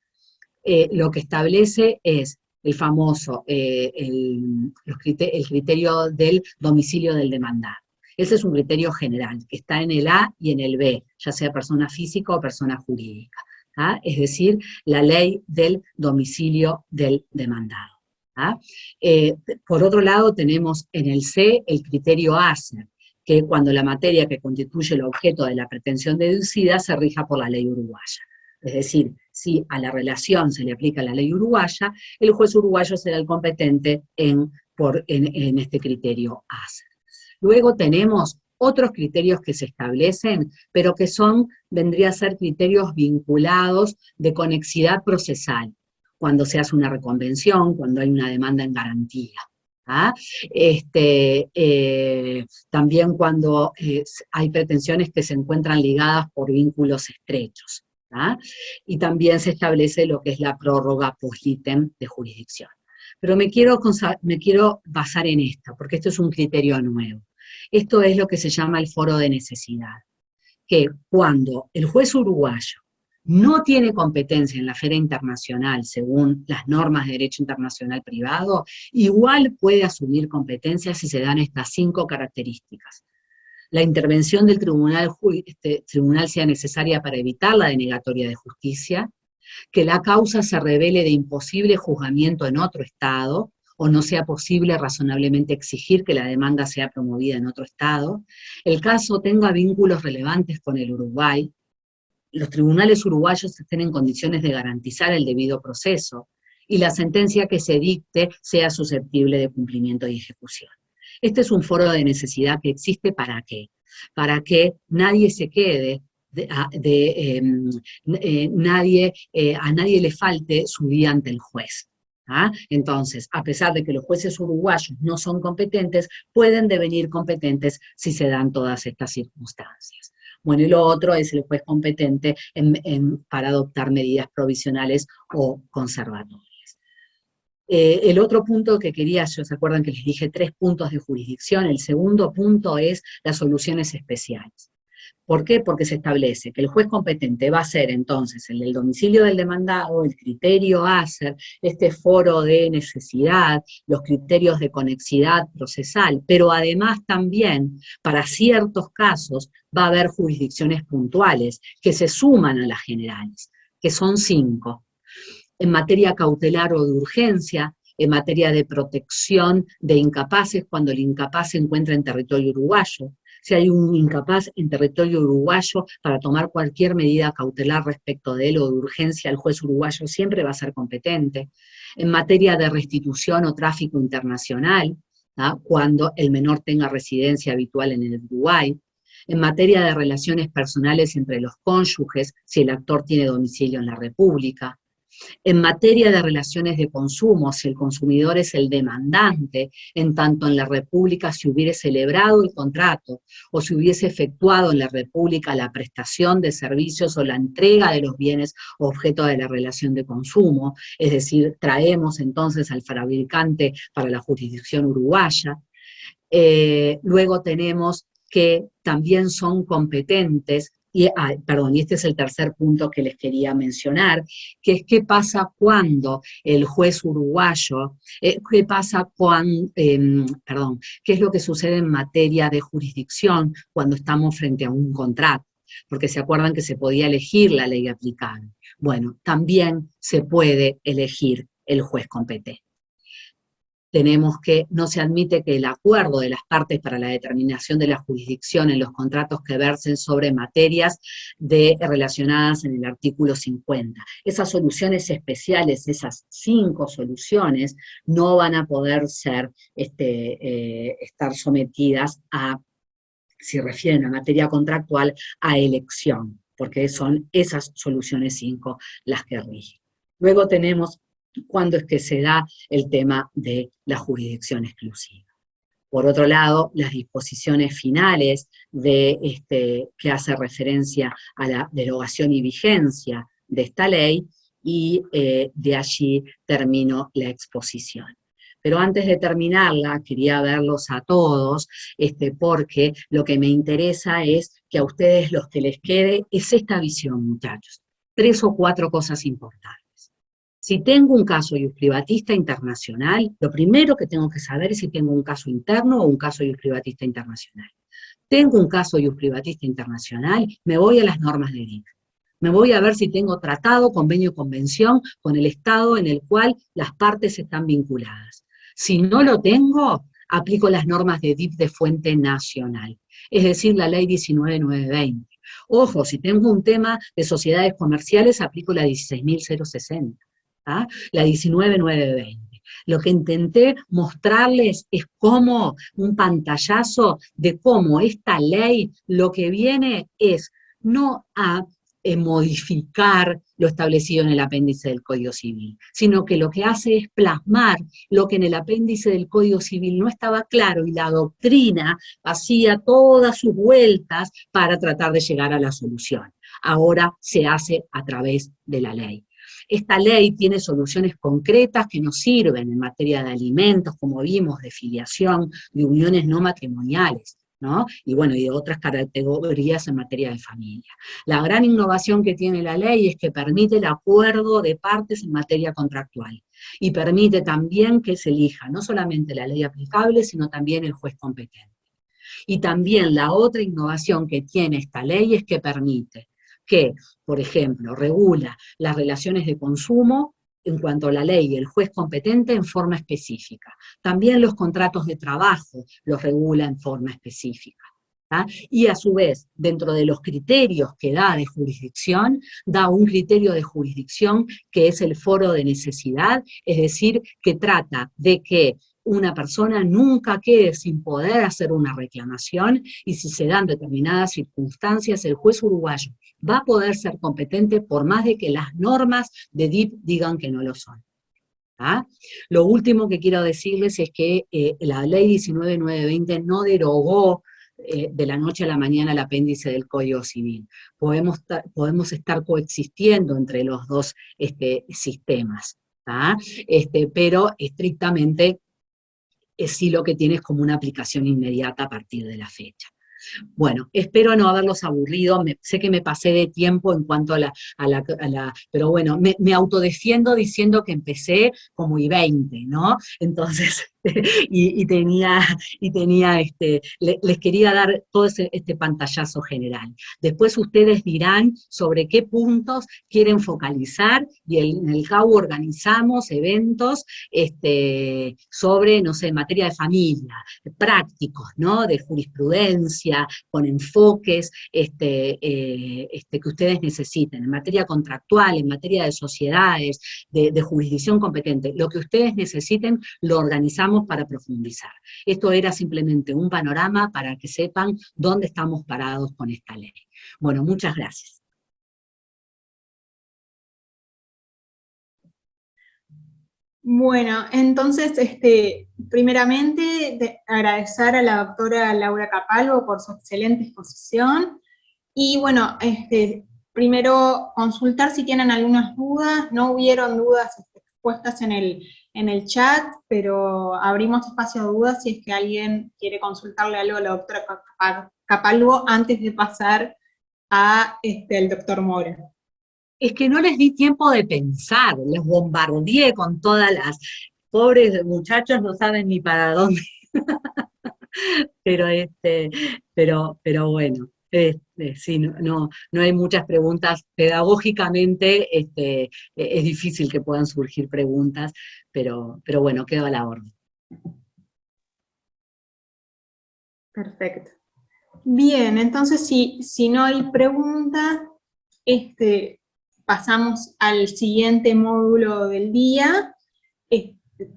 lo que establece es el famoso, el criterio del domicilio del demandado. Ese es un criterio general, que está en el A y en el B, ya sea persona física o persona jurídica. ¿Ah? Es decir, la ley del domicilio del demandado. ¿Ah? Por otro lado, tenemos en el C el criterio ACER, que cuando la materia que constituye el objeto de la pretensión deducida se rija por la ley uruguaya. Es decir, si a la relación se le aplica la ley uruguaya, el juez uruguayo será el competente en este criterio ACER. Luego tenemos otros criterios que se establecen, pero que vendría a ser criterios vinculados de conexidad procesal, cuando se hace una reconvención, cuando hay una demanda en garantía. ¿Ah? También cuando hay pretensiones que se encuentran ligadas por vínculos estrechos. ¿Ah? Y también se establece lo que es la prórroga post litem de jurisdicción. Pero me quiero basar en esto, porque esto es un criterio nuevo. Esto es lo que se llama el foro de necesidad, que cuando el juez uruguayo no tiene competencia en la esfera internacional según las normas de derecho internacional privado, igual puede asumir competencias si se dan estas 5 características. La intervención del tribunal sea necesaria para evitar la denegatoria de justicia, que la causa se revele de imposible juzgamiento en otro Estado, o no sea posible razonablemente exigir que la demanda sea promovida en otro Estado, el caso tenga vínculos relevantes con el Uruguay, los tribunales uruguayos estén en condiciones de garantizar el debido proceso, y la sentencia que se dicte sea susceptible de cumplimiento y ejecución. Este es un foro de necesidad que existe ¿para qué? Para que nadie se quede, a nadie le falte su día ante el juez. ¿Ah? Entonces, a pesar de que los jueces uruguayos no son competentes, pueden devenir competentes si se dan todas estas circunstancias. Bueno, y lo otro es el juez competente para adoptar medidas provisionales o conservatorias. El otro punto que quería, ¿se acuerdan que les dije 3 puntos de jurisdicción? El segundo punto es las soluciones especiales. ¿Por qué? Porque se establece que el juez competente va a ser entonces el del domicilio del demandado, el criterio ACER, este foro de necesidad, los criterios de conexidad procesal, pero además también, para ciertos casos, va a haber jurisdicciones puntuales que se suman a las generales, que son 5. En materia cautelar o de urgencia, en materia de protección de incapaces cuando el incapaz se encuentra en territorio uruguayo. Si hay un incapaz en territorio uruguayo para tomar cualquier medida cautelar respecto de él o de urgencia, el juez uruguayo siempre va a ser competente. En materia de restitución o tráfico internacional, ¿ah? Cuando el menor tenga residencia habitual en el Uruguay. En materia de relaciones personales entre los cónyuges, si el actor tiene domicilio en la República. En materia de relaciones de consumo, si el consumidor es el demandante, en tanto en la República se hubiere celebrado el contrato, o se hubiese efectuado en la República la prestación de servicios o la entrega de los bienes objeto de la relación de consumo, es decir, traemos entonces al fabricante para la jurisdicción uruguaya. Luego tenemos que también son competentes, y este es el tercer punto que les quería mencionar, que es qué pasa cuando el juez uruguayo, qué es lo que sucede en materia de jurisdicción cuando estamos frente a un contrato, porque se acuerdan que se podía elegir la ley aplicable. Bueno, también se puede elegir el juez competente. No se admite que el acuerdo de las partes para la determinación de la jurisdicción en los contratos que versen sobre materias relacionadas en el artículo 50. Esas soluciones especiales, esas 5 soluciones, no van a poder estar sometidas a, si refieren a materia contractual, a elección, porque son esas soluciones 5 las que rigen. Luego tenemos cuándo es que se da el tema de la jurisdicción exclusiva. Por otro lado, las disposiciones finales que hace referencia a la derogación y vigencia de esta ley, y de allí termino la exposición. Pero antes de terminarla, quería verlos a todos, porque lo que me interesa es que a ustedes los que les quede es esta visión, muchachos. 3 o 4 cosas importantes. Si tengo un caso iusprivatista internacional, lo primero que tengo que saber es si tengo un caso interno o un caso iusprivatista internacional. Tengo un caso iusprivatista internacional, me voy a las normas de DIC. Me voy a ver si tengo tratado, convenio, convención con el Estado en el cual las partes están vinculadas. Si no lo tengo, aplico las normas de DIP de fuente nacional, es decir, la ley 19920. Ojo, si tengo un tema de sociedades comerciales, aplico la 16.060, ¿ah? La 19920. Lo que intenté mostrarles es cómo, un pantallazo de cómo esta ley lo que viene es no a modificar lo establecido en el apéndice del Código Civil, sino que lo que hace es plasmar lo que en el apéndice del Código Civil no estaba claro, y la doctrina hacía todas sus vueltas para tratar de llegar a la solución. Ahora se hace a través de la ley. Esta ley tiene soluciones concretas que nos sirven en materia de alimentos, como vimos, de filiación, de uniones no matrimoniales, ¿no? Y bueno, y de otras categorías en materia de familia. La gran innovación que tiene la ley es que permite el acuerdo de partes en materia contractual, y permite también que se elija no solamente la ley aplicable, sino también el juez competente. Y también la otra innovación que tiene esta ley es que permite que, por ejemplo, regula las relaciones de consumo en cuanto a la ley y el juez competente en forma específica. También los contratos de trabajo los regula en forma específica. ¿tá? Y a su vez, dentro de los criterios que da de jurisdicción, da un criterio de jurisdicción que es el foro de necesidad, es decir, que trata de que una persona nunca quede sin poder hacer una reclamación, y si se dan determinadas circunstancias, el juez uruguayo va a poder ser competente por más de que las normas de DIP digan que no lo son. ¿Ah? Lo último que quiero decirles es que la ley 19920 no derogó de la noche a la mañana el apéndice del Código Civil. Podemos estar coexistiendo entre los dos sistemas, ¿ah? Pero estrictamente sí lo que tiene es como una aplicación inmediata a partir de la fecha. Bueno, espero no haberlos aburrido, sé que me pasé de tiempo en cuanto pero bueno, me autodefiendo diciendo que empecé como I-20, ¿no? Entonces, les quería dar todo este pantallazo general. Después ustedes dirán sobre qué puntos quieren focalizar, y en el CAU organizamos eventos sobre, no sé, en materia de familia, prácticos, ¿no? De jurisprudencia, con enfoques que ustedes necesiten, en materia contractual, en materia de sociedades, de jurisdicción competente. Lo que ustedes necesiten lo organizamos para profundizar. Esto era simplemente un panorama para que sepan dónde estamos parados con esta ley. Bueno, muchas gracias. Bueno, entonces, primeramente, agradecer a la doctora Laura Capalvo por su excelente exposición, y bueno, primero consultar si tienen algunas dudas. No hubieron dudas expuestas en el chat, pero abrimos espacio a dudas si es que alguien quiere consultarle algo a la doctora Capalvo antes de pasar al doctor Mora. Es que no les di tiempo de pensar, les bombardeé con todas las... Pobres muchachos no saben ni para dónde. pero bueno, sí, no hay muchas preguntas. Pedagógicamente es difícil que puedan surgir preguntas, pero bueno, quedo a la orden. Perfecto. Bien, entonces si no hay preguntas, pasamos al siguiente módulo del día.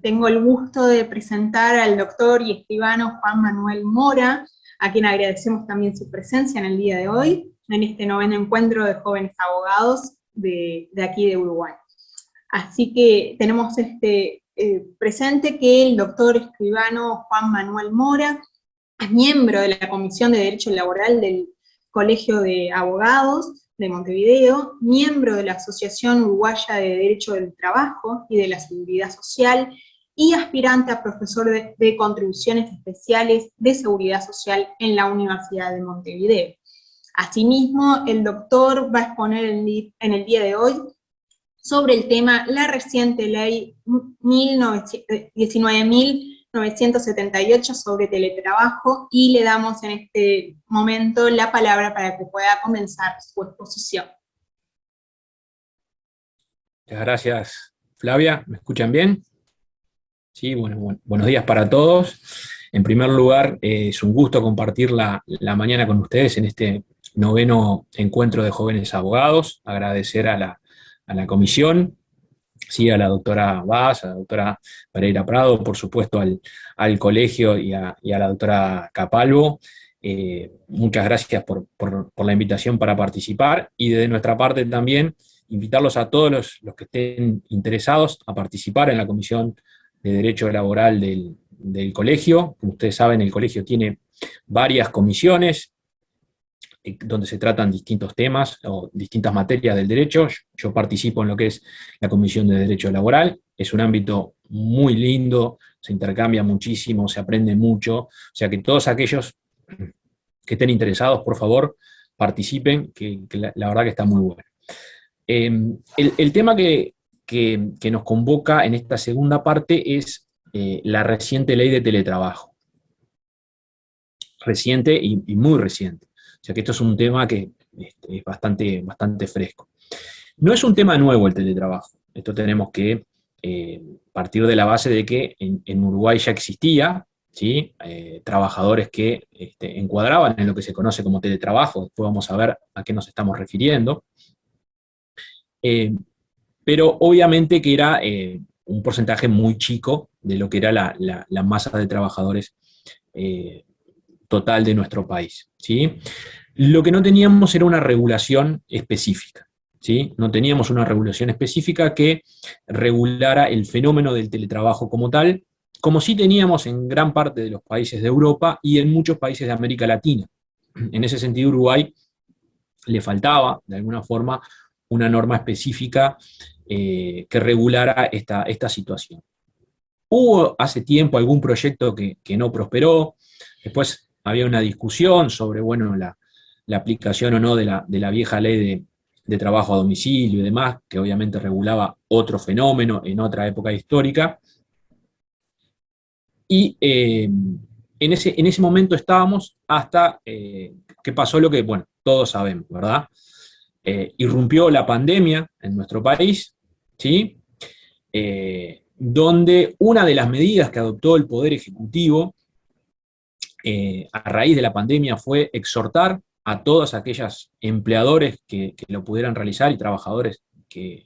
Tengo el gusto de presentar al doctor y escribano Juan Manuel Mora, a quien agradecemos también su presencia en el día de hoy, en este 9º encuentro de jóvenes abogados de aquí de Uruguay. Así que tenemos presente que el doctor escribano Juan Manuel Mora es miembro de la Comisión de Derecho Laboral del Colegio de Abogados de Montevideo, miembro de la Asociación Uruguaya de Derecho del Trabajo y de la Seguridad Social, y aspirante a profesor de contribuciones especiales de seguridad social en la Universidad de Montevideo. Asimismo, el doctor va a exponer en el día de hoy sobre el tema la reciente ley 19.978 sobre teletrabajo, y le damos en este momento la palabra para que pueda comenzar su exposición. Muchas gracias, Flavia. ¿Me escuchan bien? Sí, buenos días para todos. En primer lugar, es un gusto compartir la mañana con ustedes en este 9º encuentro de jóvenes abogados. Agradecer a la comisión, sí, a la doctora Vaz, a la doctora Pereira Prado, por supuesto al colegio y a la doctora Capalvo. Muchas gracias por la invitación para participar, y desde nuestra parte también invitarlos a todos los que estén interesados a participar en la Comisión de Derecho Laboral del colegio. Como ustedes saben, el colegio tiene varias comisiones donde se tratan distintos temas o distintas materias del derecho. Yo participo en lo que es la Comisión de Derecho Laboral. Es un ámbito muy lindo, se intercambia muchísimo, se aprende mucho, o sea que todos aquellos que estén interesados, por favor, participen, que la verdad que está muy bueno. El tema que nos convoca en esta segunda parte es la reciente ley de teletrabajo. Reciente y muy reciente. O sea que esto es un tema que es bastante fresco. No es un tema nuevo el teletrabajo. Esto tenemos que partir de la base de que en Uruguay ya existía, ¿sí? Trabajadores que encuadraban en lo que se conoce como teletrabajo. Después vamos a ver a qué nos estamos refiriendo. Pero obviamente que era un porcentaje muy chico de lo que era la masa de trabajadores total de nuestro país, ¿sí? Lo que no teníamos era una regulación específica, ¿sí? No teníamos una regulación específica que regulara el fenómeno del teletrabajo como tal, como sí teníamos en gran parte de los países de Europa y en muchos países de América Latina. En ese sentido, Uruguay le faltaba, de alguna forma, una norma específica que regulara esta situación. Hubo hace tiempo algún proyecto que no prosperó, después había una discusión sobre, bueno, la aplicación o no de la vieja ley de trabajo a domicilio y demás, que obviamente regulaba otro fenómeno en otra época histórica. Y en ese momento estábamos hasta que pasó lo que, bueno, todos sabemos, ¿verdad? Irrumpió la pandemia en nuestro país, ¿sí? Donde una de las medidas que adoptó el Poder Ejecutivo a raíz de la pandemia fue exhortar a todos aquellos empleadores que lo pudieran realizar y trabajadores que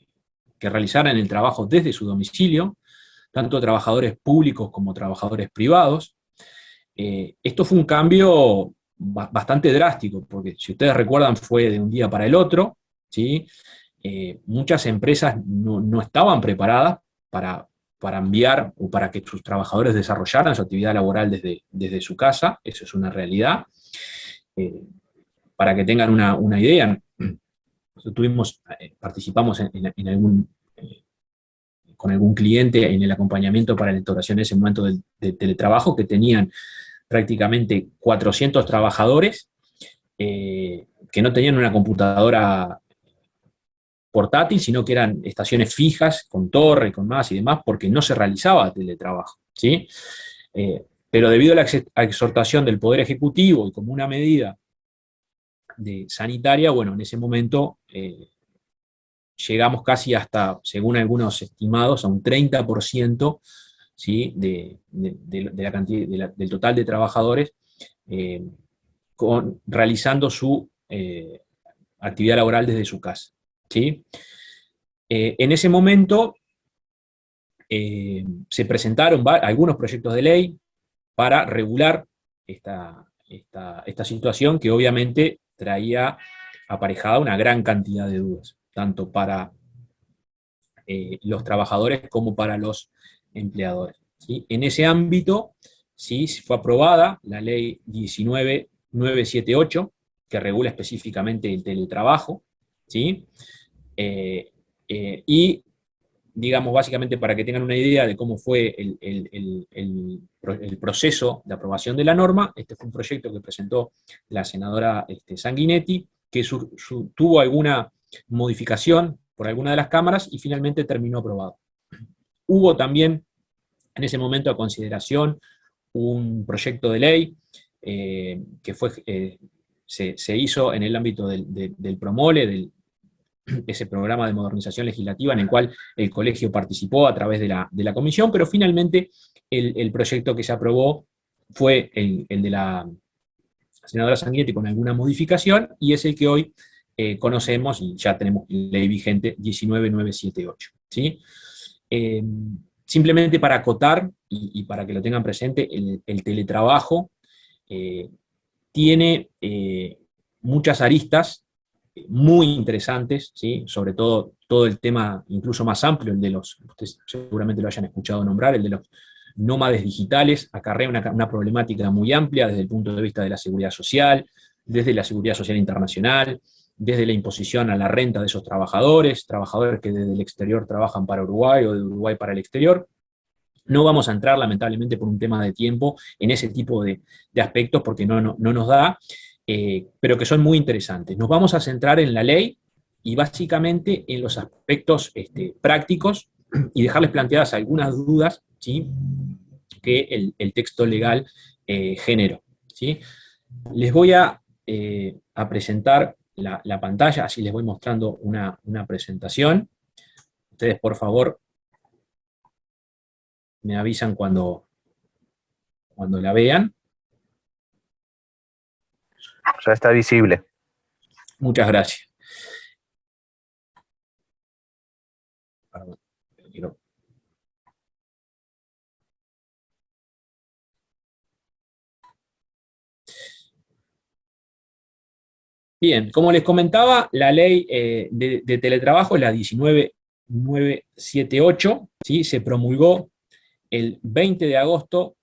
realizaran el trabajo desde su domicilio, tanto trabajadores públicos como trabajadores privados. Esto fue un cambio bastante drástico, porque si ustedes recuerdan fue de un día para el otro, ¿sí? Muchas empresas no estaban preparadas para enviar o para que sus trabajadores desarrollaran su actividad laboral desde su casa. Eso es una realidad. Para que tengan una idea, participamos con algún cliente en el acompañamiento para la instauración en ese momento de teletrabajo, que tenían prácticamente 400 trabajadores que no tenían una computadora portátil, sino que eran estaciones fijas, con torre, con más y demás, porque no se realizaba teletrabajo, ¿sí? Pero debido a la exhortación del Poder Ejecutivo y como una medida sanitaria, bueno, en ese momento llegamos casi hasta, según algunos estimados, a un 30%, ¿sí? de la cantidad, del total de trabajadores realizando su actividad laboral desde su casa, ¿sí? En ese momento se presentaron algunos proyectos de ley para regular esta situación, que obviamente traía aparejada una gran cantidad de dudas, tanto para los trabajadores como para los empleadores, ¿sí? En ese ámbito, ¿sí?, fue aprobada la ley 19.978, que regula específicamente el teletrabajo, ¿sí? Y, digamos, básicamente para que tengan una idea de cómo fue el proceso de aprobación de la norma, este fue un proyecto que presentó la senadora Sanguinetti, que tuvo alguna modificación por alguna de las cámaras y finalmente terminó aprobado. Hubo también en ese momento a consideración un proyecto de ley que se hizo en el ámbito del PROMOLE, ese programa de modernización legislativa en el cual el colegio participó a través de la comisión, pero finalmente el proyecto que se aprobó fue el de la senadora Sanguinetti con alguna modificación, y es el que hoy conocemos, y ya tenemos ley vigente, 19.978, ¿sí? Simplemente para acotar, y para que lo tengan presente, el teletrabajo tiene muchas aristas muy interesantes, ¿sí? Sobre todo el tema incluso más amplio, el de ustedes seguramente lo hayan escuchado nombrar, el de los nómades digitales, acarrea una problemática muy amplia desde el punto de vista de la seguridad social, desde la seguridad social internacional, desde la imposición a la renta de esos trabajadores que desde el exterior trabajan para Uruguay o de Uruguay para el exterior. No vamos a entrar, lamentablemente, por un tema de tiempo, en ese tipo de aspectos, porque no nos da, pero que son muy interesantes. Nos vamos a centrar en la ley y básicamente en los aspectos prácticos, y dejarles planteadas algunas dudas, ¿sí?, que el texto legal generó, ¿sí? Les voy a presentar la pantalla, así les voy mostrando una presentación. Ustedes, por favor, me avisan cuando la vean. Ya está visible. Muchas gracias. Perdón, quiero... Bien, como les comentaba, la ley de teletrabajo, la 19.978, ¿sí?, se promulgó el 20 de agosto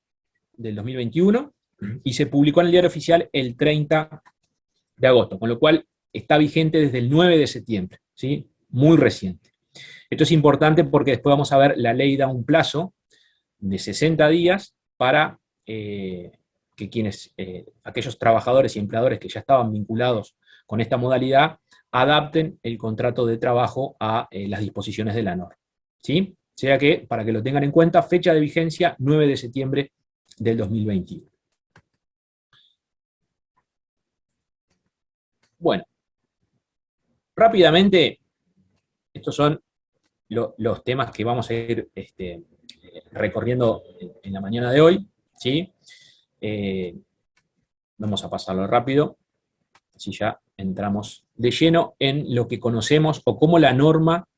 del 2021 y se publicó en el Diario Oficial el 30 de agosto, con lo cual está vigente desde el 9 de septiembre, ¿sí?, muy reciente. Esto es importante porque después vamos a ver, la ley da un plazo de 60 días para que aquellos trabajadores y empleadores que ya estaban vinculados con esta modalidad adapten el contrato de trabajo a las disposiciones de la norma, ¿sí? O sea que, para que lo tengan en cuenta, fecha de vigencia 9 de septiembre del 2021. Bueno, rápidamente, estos son los temas que vamos a ir recorriendo en la mañana de hoy, ¿sí? Vamos a pasarlo rápido, así ya entramos de lleno en lo que conocemos o cómo la norma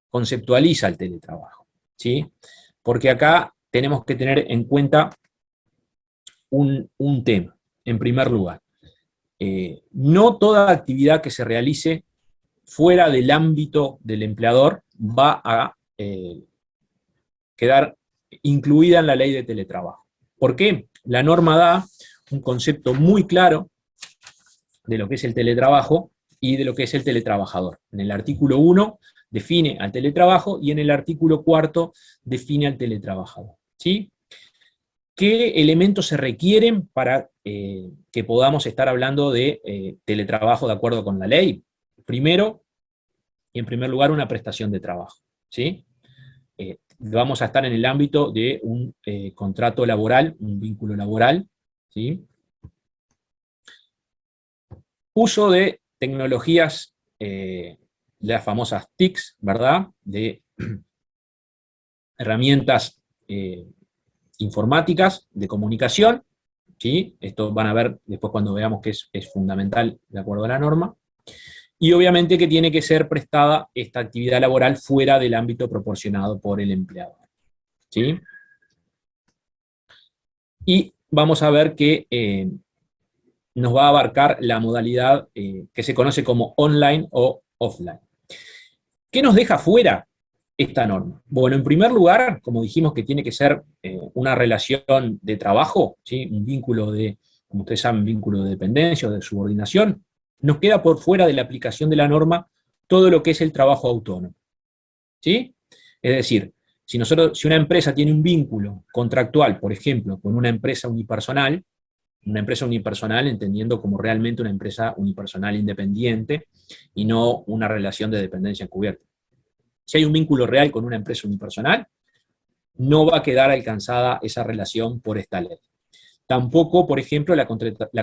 conceptualiza el teletrabajo, ¿sí? Porque acá tenemos que tener en cuenta un tema, en primer lugar. No toda actividad que se realice fuera del ámbito del empleador va a quedar incluida en la ley de teletrabajo. ¿Por qué? La norma da un concepto muy claro de lo que es el teletrabajo y de lo que es el teletrabajador. En el artículo 1 define al teletrabajo y en el artículo 4 define al teletrabajador, ¿sí? ¿Qué elementos se requieren para que podamos estar hablando de teletrabajo de acuerdo con la ley? Primero, y en primer lugar, una prestación de trabajo, ¿sí? Vamos a estar en el ámbito de un contrato laboral, un vínculo laboral, ¿sí? Uso de tecnologías, las famosas TICs, ¿verdad? De herramientas informáticas de comunicación, ¿sí? Esto van a ver después cuando veamos que es fundamental de acuerdo a la norma. Y obviamente que tiene que ser prestada esta actividad laboral fuera del ámbito proporcionado por el empleador, ¿sí? Y vamos a ver que nos va a abarcar la modalidad que se conoce como online o offline. ¿Qué nos deja fuera esta norma? Bueno, en primer lugar, como dijimos que tiene que ser una relación de trabajo, ¿sí? Un vínculo de, como ustedes saben, vínculo de dependencia o de subordinación, nos queda por fuera de la aplicación de la norma todo lo que es el trabajo autónomo, ¿sí? Es decir, si una empresa tiene un vínculo contractual, por ejemplo, con una empresa unipersonal entendiendo como realmente una empresa unipersonal independiente y no una relación de dependencia encubierta. Si hay un vínculo real con una empresa unipersonal, no va a quedar alcanzada esa relación por esta ley. Tampoco, por ejemplo, la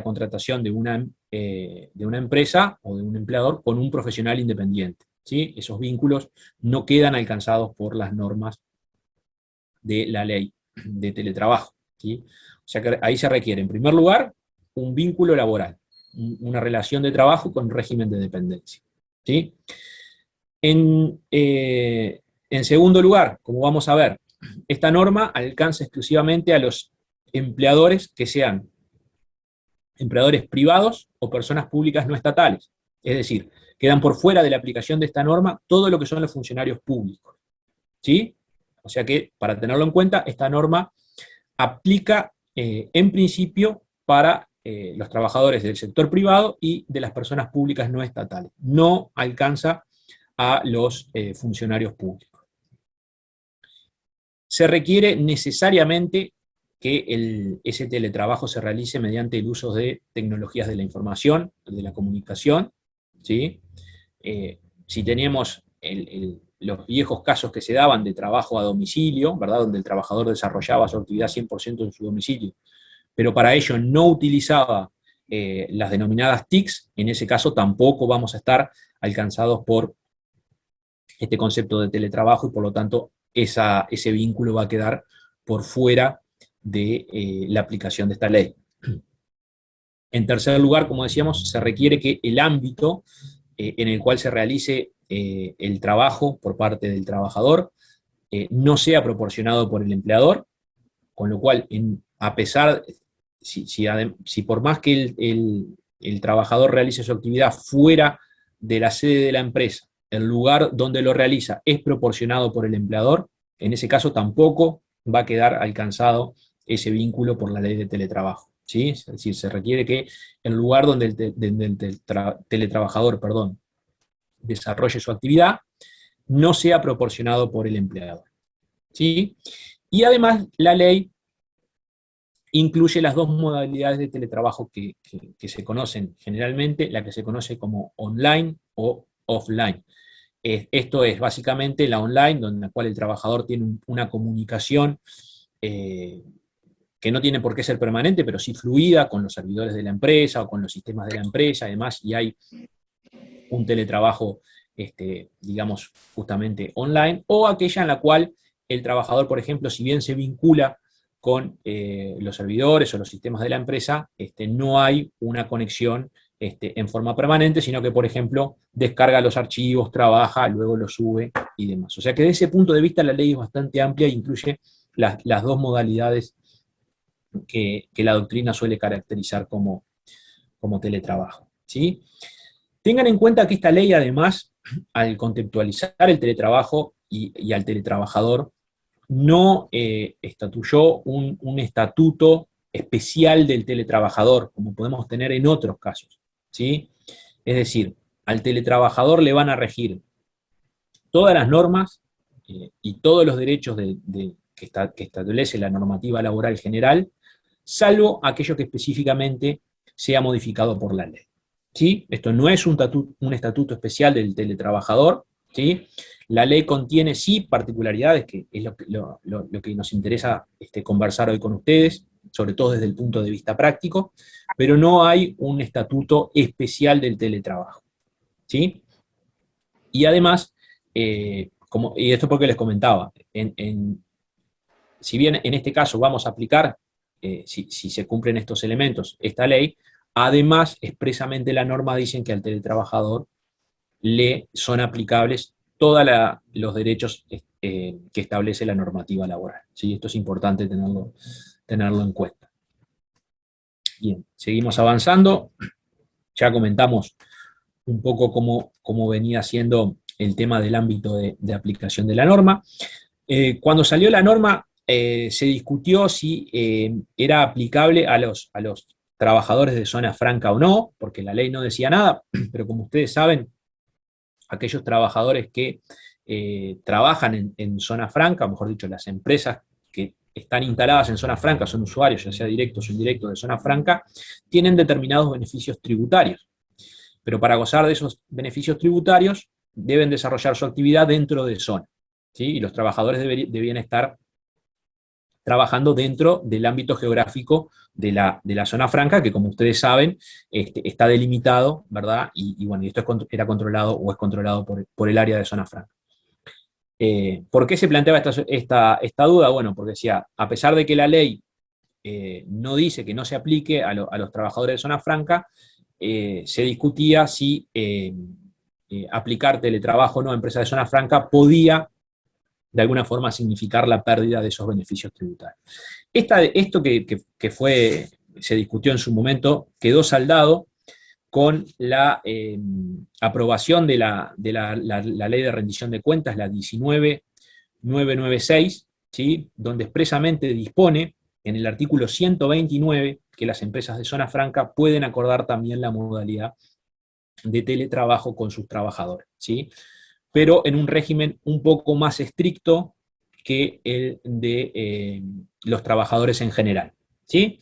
contratación de una empresa o de un empleador con un profesional independiente, ¿sí? Esos vínculos no quedan alcanzados por las normas de la ley de teletrabajo, ¿sí? O sea que ahí se requiere, en primer lugar, un vínculo laboral, una relación de trabajo con régimen de dependencia, ¿sí? En segundo lugar, como vamos a ver, esta norma alcanza exclusivamente a los empleadores que sean empleadores privados o personas públicas no estatales. Es decir, quedan por fuera de la aplicación de esta norma todo lo que son los funcionarios públicos, ¿sí? O sea que, para tenerlo en cuenta, esta norma aplica en principio para los trabajadores del sector privado y de las personas públicas no estatales. No alcanza a los funcionarios públicos. Se requiere necesariamente que ese teletrabajo se realice mediante el uso de tecnologías de la información, de la comunicación, ¿sí? Si teníamos los viejos casos que se daban de trabajo a domicilio, ¿verdad? Donde el trabajador desarrollaba su actividad 100% en su domicilio, pero para ello no utilizaba las denominadas TICs, en ese caso tampoco vamos a estar alcanzados por este concepto de teletrabajo y por lo tanto ese vínculo va a quedar por fuera de la aplicación de esta ley. En tercer lugar, como decíamos, se requiere que el ámbito en el cual se realice el trabajo por parte del trabajador no sea proporcionado por el empleador, con lo cual, a pesar, si por más que el trabajador realice su actividad fuera de la sede de la empresa, el lugar donde lo realiza es proporcionado por el empleador, en ese caso tampoco va a quedar alcanzado ese vínculo por la ley de teletrabajo, ¿sí? Es decir, se requiere que el lugar donde el teletrabajador, desarrolle su actividad no sea proporcionado por el empleador, ¿sí? Y además la ley incluye las dos modalidades de teletrabajo que se conocen generalmente, la que se conoce como online o offline. Esto es básicamente la online, en la cual el trabajador tiene una comunicación que no tiene por qué ser permanente, pero sí fluida con los servidores de la empresa o con los sistemas de la empresa, además, y hay un teletrabajo, digamos, justamente online, o aquella en la cual el trabajador, por ejemplo, si bien se vincula con los servidores o los sistemas de la empresa, no hay una conexión en forma permanente, sino que, por ejemplo, descarga los archivos, trabaja, luego los sube y demás. O sea que desde ese punto de vista la ley es bastante amplia e incluye las dos modalidades que la doctrina suele caracterizar como teletrabajo, ¿sí? Tengan en cuenta que esta ley, además, al conceptualizar el teletrabajo y al teletrabajador, no estatuyó un estatuto especial del teletrabajador, como podemos tener en otros casos, ¿sí? Es decir, al teletrabajador le van a regir todas las normas y todos los derechos que establece la normativa laboral general, salvo aquello que específicamente sea modificado por la ley, ¿sí? Esto no es un estatuto especial del teletrabajador, ¿sí? La ley contiene sí particularidades, que es lo que nos interesa conversar hoy con ustedes, sobre todo desde el punto de vista práctico, pero no hay un estatuto especial del teletrabajo, ¿sí? Y además, y esto porque les comentaba, si bien en este caso vamos a aplicar, si se cumplen estos elementos, esta ley, además expresamente la norma dicen que al teletrabajador le son aplicables todos los derechos que establece la normativa laboral, ¿sí? Esto es importante tenerlo en cuenta. Bien, seguimos avanzando. Ya comentamos un poco cómo venía siendo el tema del ámbito de aplicación de la norma. Cuando salió la norma, se discutió si era aplicable a los trabajadores de zona franca o no, porque la ley no decía nada, pero como ustedes saben, aquellos trabajadores que trabajan en zona franca, o mejor dicho, las empresas que están instaladas en zona franca, son usuarios, ya sea directos o indirectos de zona franca, tienen determinados beneficios tributarios. Pero para gozar de esos beneficios tributarios, deben desarrollar su actividad dentro de zona, ¿sí? Y los trabajadores debían estar trabajando dentro del ámbito geográfico de la zona franca, que como ustedes saben, está delimitado, ¿verdad? Y bueno, esto era controlado o es controlado por el área de zona franca. ¿Por qué se planteaba esta duda? Bueno, porque decía, a pesar de que la ley no dice que no se aplique a los trabajadores de zona franca, se discutía si aplicar teletrabajo o no a empresas de zona franca podía de alguna forma significar la pérdida de esos beneficios tributarios. Esto que se discutió en su momento quedó saldado con la aprobación de la ley de rendición de cuentas, la 19.996, ¿sí? Donde expresamente dispone en el artículo 129 que las empresas de zona franca pueden acordar también la modalidad de teletrabajo con sus trabajadores, ¿sí? Pero en un régimen un poco más estricto que el de los trabajadores en general, ¿sí?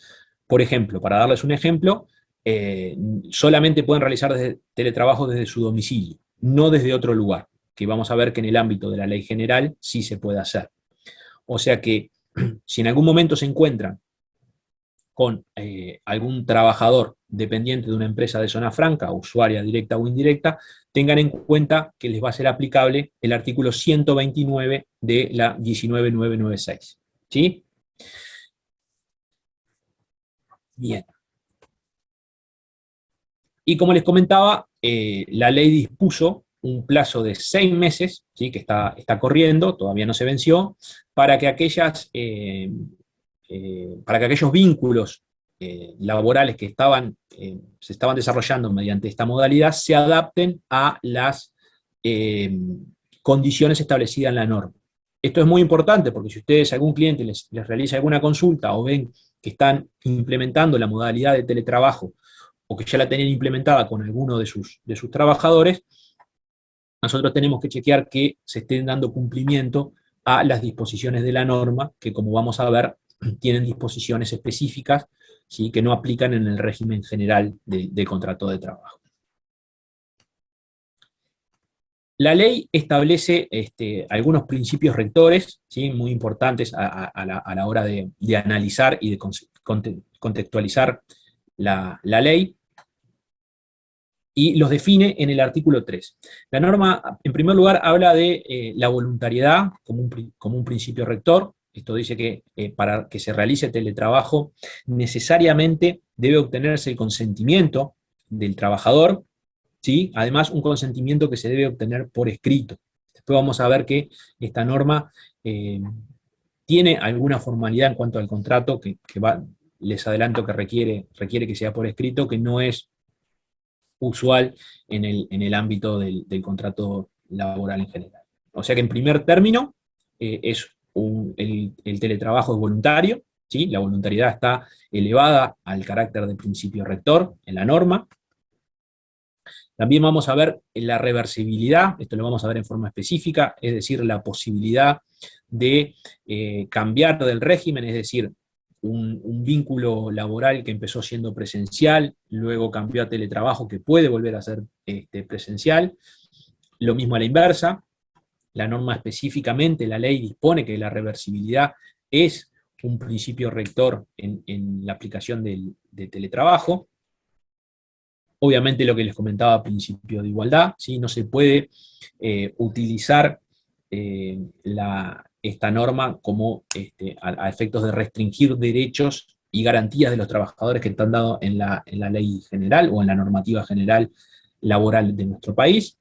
Por ejemplo, para darles un ejemplo, solamente pueden realizar teletrabajo desde su domicilio, no desde otro lugar, que vamos a ver que en el ámbito de la ley general sí se puede hacer. O sea que, si en algún momento se encuentran con algún trabajador dependiente de una empresa de zona franca, usuaria directa o indirecta, tengan en cuenta que les va a ser aplicable el artículo 129 de la 19.996. ¿Sí? Bien. Y como les comentaba, la ley dispuso un plazo de 6 meses, ¿sí? Que está corriendo, todavía no se venció, para que aquellos vínculos laborales que se estaban desarrollando mediante esta modalidad se adapten a las condiciones establecidas en la norma. Esto es muy importante porque si ustedes, algún cliente les realiza alguna consulta o ven que están implementando la modalidad de teletrabajo o que ya la tenían implementada con alguno de sus trabajadores, nosotros tenemos que chequear que se estén dando cumplimiento a las disposiciones de la norma, que como vamos a ver, tienen disposiciones específicas, ¿sí? Que no aplican en el régimen general de contrato de trabajo. La ley establece algunos principios rectores, ¿sí? Muy importantes a la hora de analizar y de contextualizar la ley, y los define en el artículo 3. La norma, en primer lugar, habla de la voluntariedad como un principio rector. Esto dice que para que se realice teletrabajo necesariamente debe obtenerse el consentimiento del trabajador, ¿sí? Además, un consentimiento que se debe obtener por escrito. Después vamos a ver que esta norma tiene alguna formalidad en cuanto al contrato les adelanto que requiere que sea por escrito, que no es usual en el ámbito del contrato laboral en general. O sea que en primer término, el teletrabajo es voluntario, ¿sí? La voluntariedad está elevada al carácter de principio rector en la norma. También vamos a ver la reversibilidad, esto lo vamos a ver en forma específica, es decir, la posibilidad de cambiar del régimen, es decir, un vínculo laboral que empezó siendo presencial, luego cambió a teletrabajo, que puede volver a ser presencial. Lo mismo a la inversa. La norma específicamente, la ley dispone que la reversibilidad es un principio rector en la aplicación de teletrabajo. Obviamente lo que les comentaba, principio de igualdad, ¿sí? No se puede utilizar esta norma como a efectos de restringir derechos y garantías de los trabajadores que están dados en la ley general o en la normativa general laboral de nuestro país.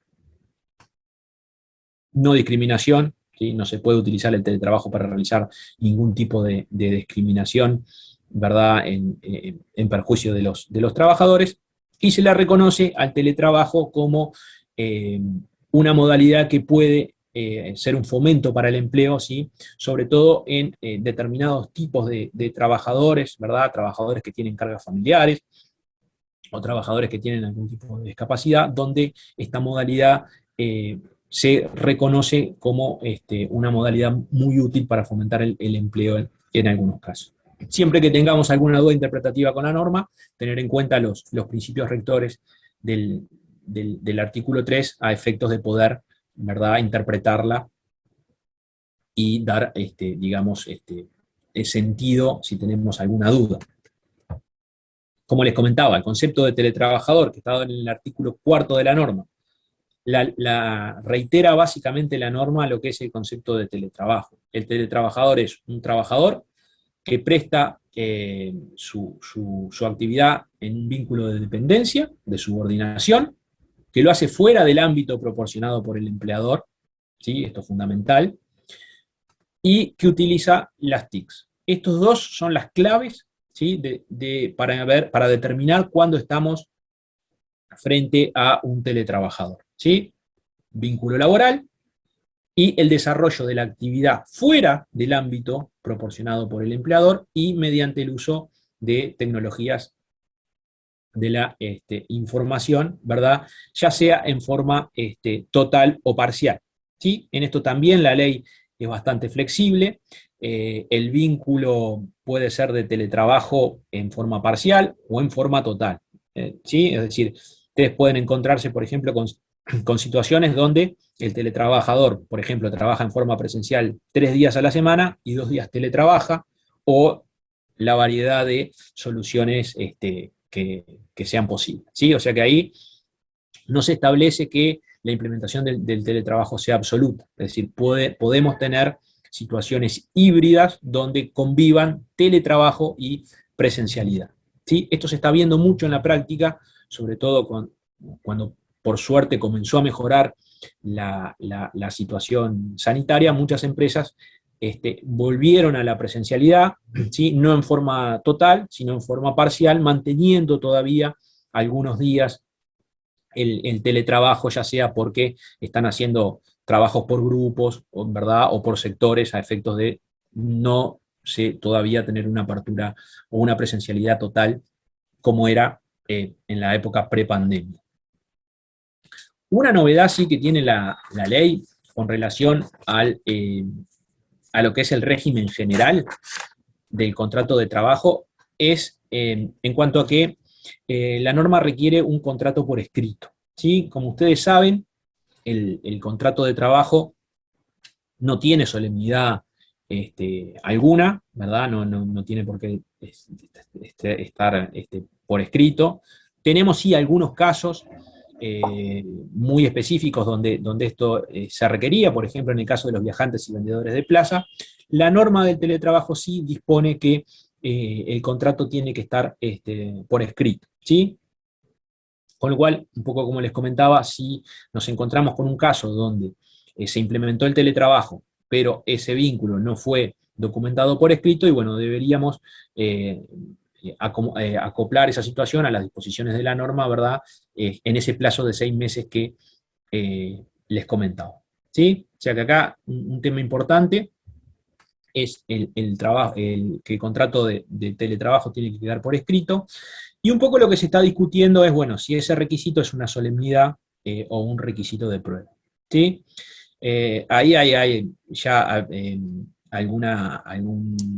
No discriminación, ¿sí? No se puede utilizar el teletrabajo para realizar ningún tipo de discriminación, ¿verdad? En perjuicio de los trabajadores, y se le reconoce al teletrabajo como una modalidad que puede ser un fomento para el empleo, ¿sí? Sobre todo en determinados tipos de trabajadores, ¿verdad? Trabajadores que tienen cargas familiares o trabajadores que tienen algún tipo de discapacidad, donde esta modalidad se reconoce como una modalidad muy útil para fomentar el empleo en algunos casos. Siempre que tengamos alguna duda interpretativa con la norma, tener en cuenta los principios rectores del artículo 3 a efectos de poder, ¿verdad?, interpretarla y dar, digamos, el sentido si tenemos alguna duda. Como les comentaba, el concepto de teletrabajador, que está en el artículo 4 de la norma, la reitera básicamente la norma lo que es el concepto de teletrabajo. El teletrabajador es un trabajador que presta su actividad en un vínculo de dependencia, de subordinación, que lo hace fuera del ámbito proporcionado por el empleador, ¿sí? Esto es fundamental, y que utiliza las TICs. Estos dos son las claves, ¿sí?, para determinar cuándo estamos frente a un teletrabajador, ¿sí? Vínculo laboral y el desarrollo de la actividad fuera del ámbito proporcionado por el empleador y mediante el uso de tecnologías de la información, ¿verdad?, ya sea en forma total o parcial, ¿sí? En esto también la ley es bastante flexible. El vínculo puede ser de teletrabajo en forma parcial o en forma total, ¿sí? Es decir, ustedes pueden encontrarse, por ejemplo, con situaciones donde el teletrabajador, por ejemplo, trabaja en forma presencial 3 días a la semana y 2 días teletrabaja, o la variedad de soluciones que sean posibles, ¿sí? O sea que ahí no se establece que la implementación del teletrabajo sea absoluta, es decir, podemos tener situaciones híbridas donde convivan teletrabajo y presencialidad, ¿sí? Esto se está viendo mucho en la práctica, sobre todo cuando por suerte comenzó a mejorar la situación sanitaria. Muchas empresas volvieron a la presencialidad, ¿sí?, no en forma total, sino en forma parcial, manteniendo todavía algunos días el teletrabajo, ya sea porque están haciendo trabajos por grupos, ¿verdad?, o por sectores, a efectos de no todavía tener una apertura o una presencialidad total como era en la época prepandemia. Una novedad sí que tiene la ley con relación a lo que es el régimen general del contrato de trabajo es en cuanto a que la norma requiere un contrato por escrito, ¿sí? Como ustedes saben, el contrato de trabajo no tiene solemnidad alguna, ¿verdad? No tiene por qué estar por escrito. Tenemos sí algunos casos muy específicos donde esto se requería, por ejemplo, en el caso de los viajantes y vendedores de plaza. La norma del teletrabajo sí dispone que el contrato tiene que estar por escrito, ¿sí? Con lo cual, un poco como les comentaba, si nos encontramos con un caso donde se implementó el teletrabajo, pero ese vínculo no fue documentado por escrito, y bueno, deberíamos acoplar esa situación a las disposiciones de la norma, ¿verdad?, en ese plazo de 6 meses que les comentaba, ¿sí? O sea que acá un tema importante es que el contrato de teletrabajo tiene que quedar por escrito, y un poco lo que se está discutiendo es, bueno, si ese requisito es una solemnidad o un requisito de prueba, ¿sí? Ahí hay ya algún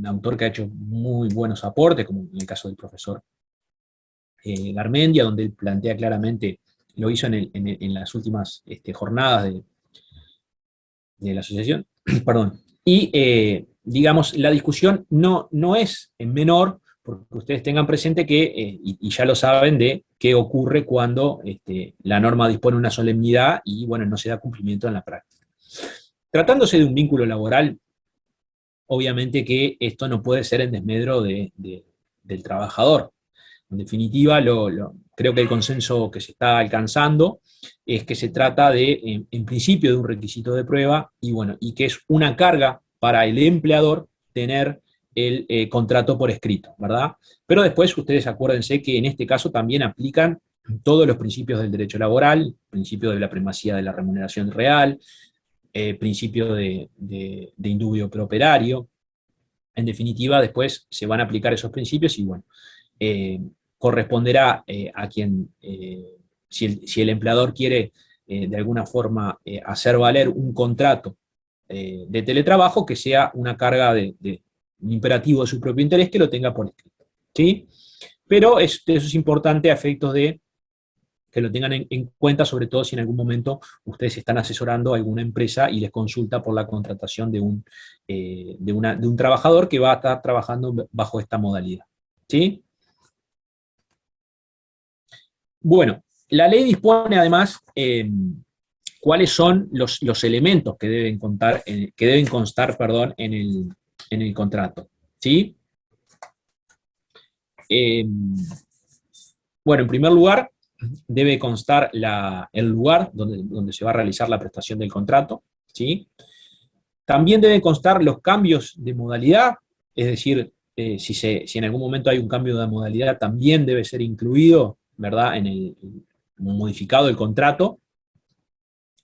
autor que ha hecho muy buenos aportes, como en el caso del profesor Garmendia, donde él plantea claramente, lo hizo en las últimas jornadas de la asociación, perdón, y digamos, la discusión no es menor, porque ustedes tengan presente que, y ya lo saben, de qué ocurre cuando la norma dispone una solemnidad y, bueno, no se da cumplimiento en la práctica. Tratándose de un vínculo laboral, obviamente que esto no puede ser en desmedro del trabajador. En definitiva, creo que el consenso que se está alcanzando es que se trata en principio, de un requisito de prueba, y bueno, y que es una carga para el empleador tener el contrato por escrito, ¿verdad? Pero después ustedes acuérdense que en este caso también aplican todos los principios del derecho laboral, principio de la primacía de la remuneración real, principio de indubio pro operario. En definitiva, después se van a aplicar esos principios y bueno, corresponderá a quien, si el empleador quiere de alguna forma hacer valer un contrato de teletrabajo, que sea una carga de un imperativo de su propio interés, que lo tenga por escrito, ¿sí? Pero eso es importante a efectos de que lo tengan en cuenta, sobre todo si en algún momento ustedes están asesorando a alguna empresa y les consulta por la contratación de un trabajador que va a estar trabajando bajo esta modalidad, ¿sí? Bueno, la ley dispone además cuáles son los elementos que deben constar en el contrato, ¿sí? Bueno, en primer lugar, debe constar el lugar donde se va a realizar la prestación del contrato, ¿sí? También deben constar los cambios de modalidad, es decir, si en algún momento hay un cambio de modalidad, también debe ser incluido, ¿verdad?, modificado el contrato.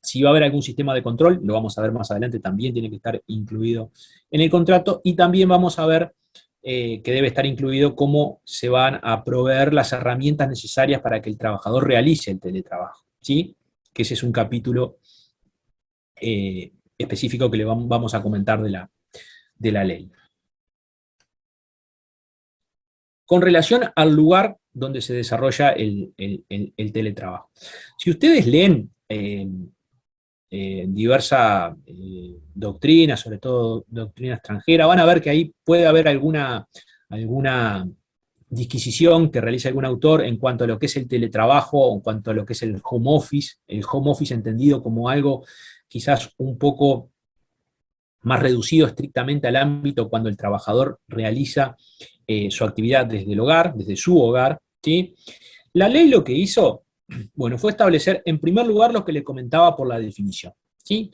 Si va a haber algún sistema de control, lo vamos a ver más adelante, también tiene que estar incluido en el contrato, y también vamos a ver que debe estar incluido cómo se van a proveer las herramientas necesarias para que el trabajador realice el teletrabajo, ¿sí? Que ese es un capítulo específico que le vamos a comentar de la ley. Con relación al lugar donde se desarrolla el teletrabajo. Si ustedes leen diversa doctrina, sobre todo doctrina extranjera, van a ver que ahí puede haber alguna disquisición que realiza algún autor en cuanto a lo que es el teletrabajo, o en cuanto a lo que es el home office entendido como algo quizás un poco más reducido estrictamente al ámbito cuando el trabajador realiza su actividad desde el hogar, desde su hogar, ¿sí? La ley lo que hizo, bueno, fue establecer en primer lugar lo que le comentaba por la definición, ¿sí?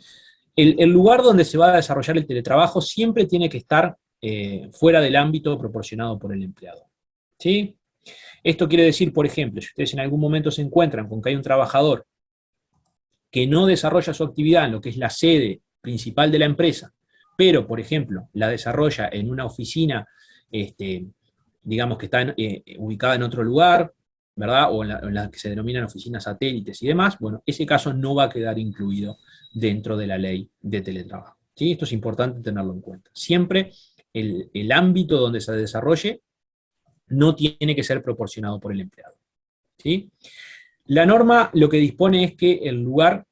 El lugar donde se va a desarrollar el teletrabajo siempre tiene que estar fuera del ámbito proporcionado por el empleador, ¿sí? Esto quiere decir, por ejemplo, si ustedes en algún momento se encuentran con que hay un trabajador que no desarrolla su actividad en lo que es la sede principal de la empresa, pero, por ejemplo, la desarrolla en una oficina, digamos que está ubicada en otro lugar, ¿verdad? O en la que se denominan oficinas satélites y demás, bueno, ese caso no va a quedar incluido dentro de la ley de teletrabajo, ¿sí? Esto es importante tenerlo en cuenta. Siempre el ámbito donde se desarrolle no tiene que ser proporcionado por el empleado, ¿sí? La norma lo que dispone es que el lugar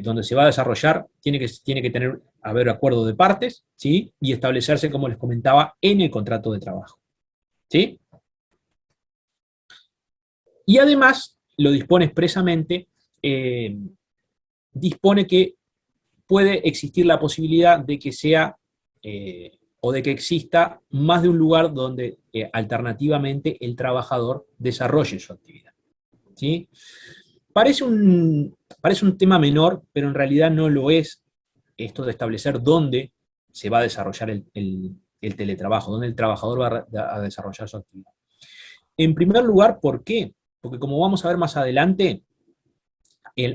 donde se va a desarrollar tiene que haber acuerdo de partes, ¿sí? Y establecerse, como les comentaba, en el contrato de trabajo, ¿sí? Y además, lo dispone expresamente, dispone que puede existir la posibilidad de que sea, o de que exista más de un lugar donde alternativamente el trabajador desarrolle su actividad, ¿sí? Parece un tema menor, pero en realidad no lo es, esto de establecer dónde se va a desarrollar el teletrabajo, dónde el trabajador va a desarrollar su actividad. En primer lugar, ¿por qué? Porque como vamos a ver más adelante,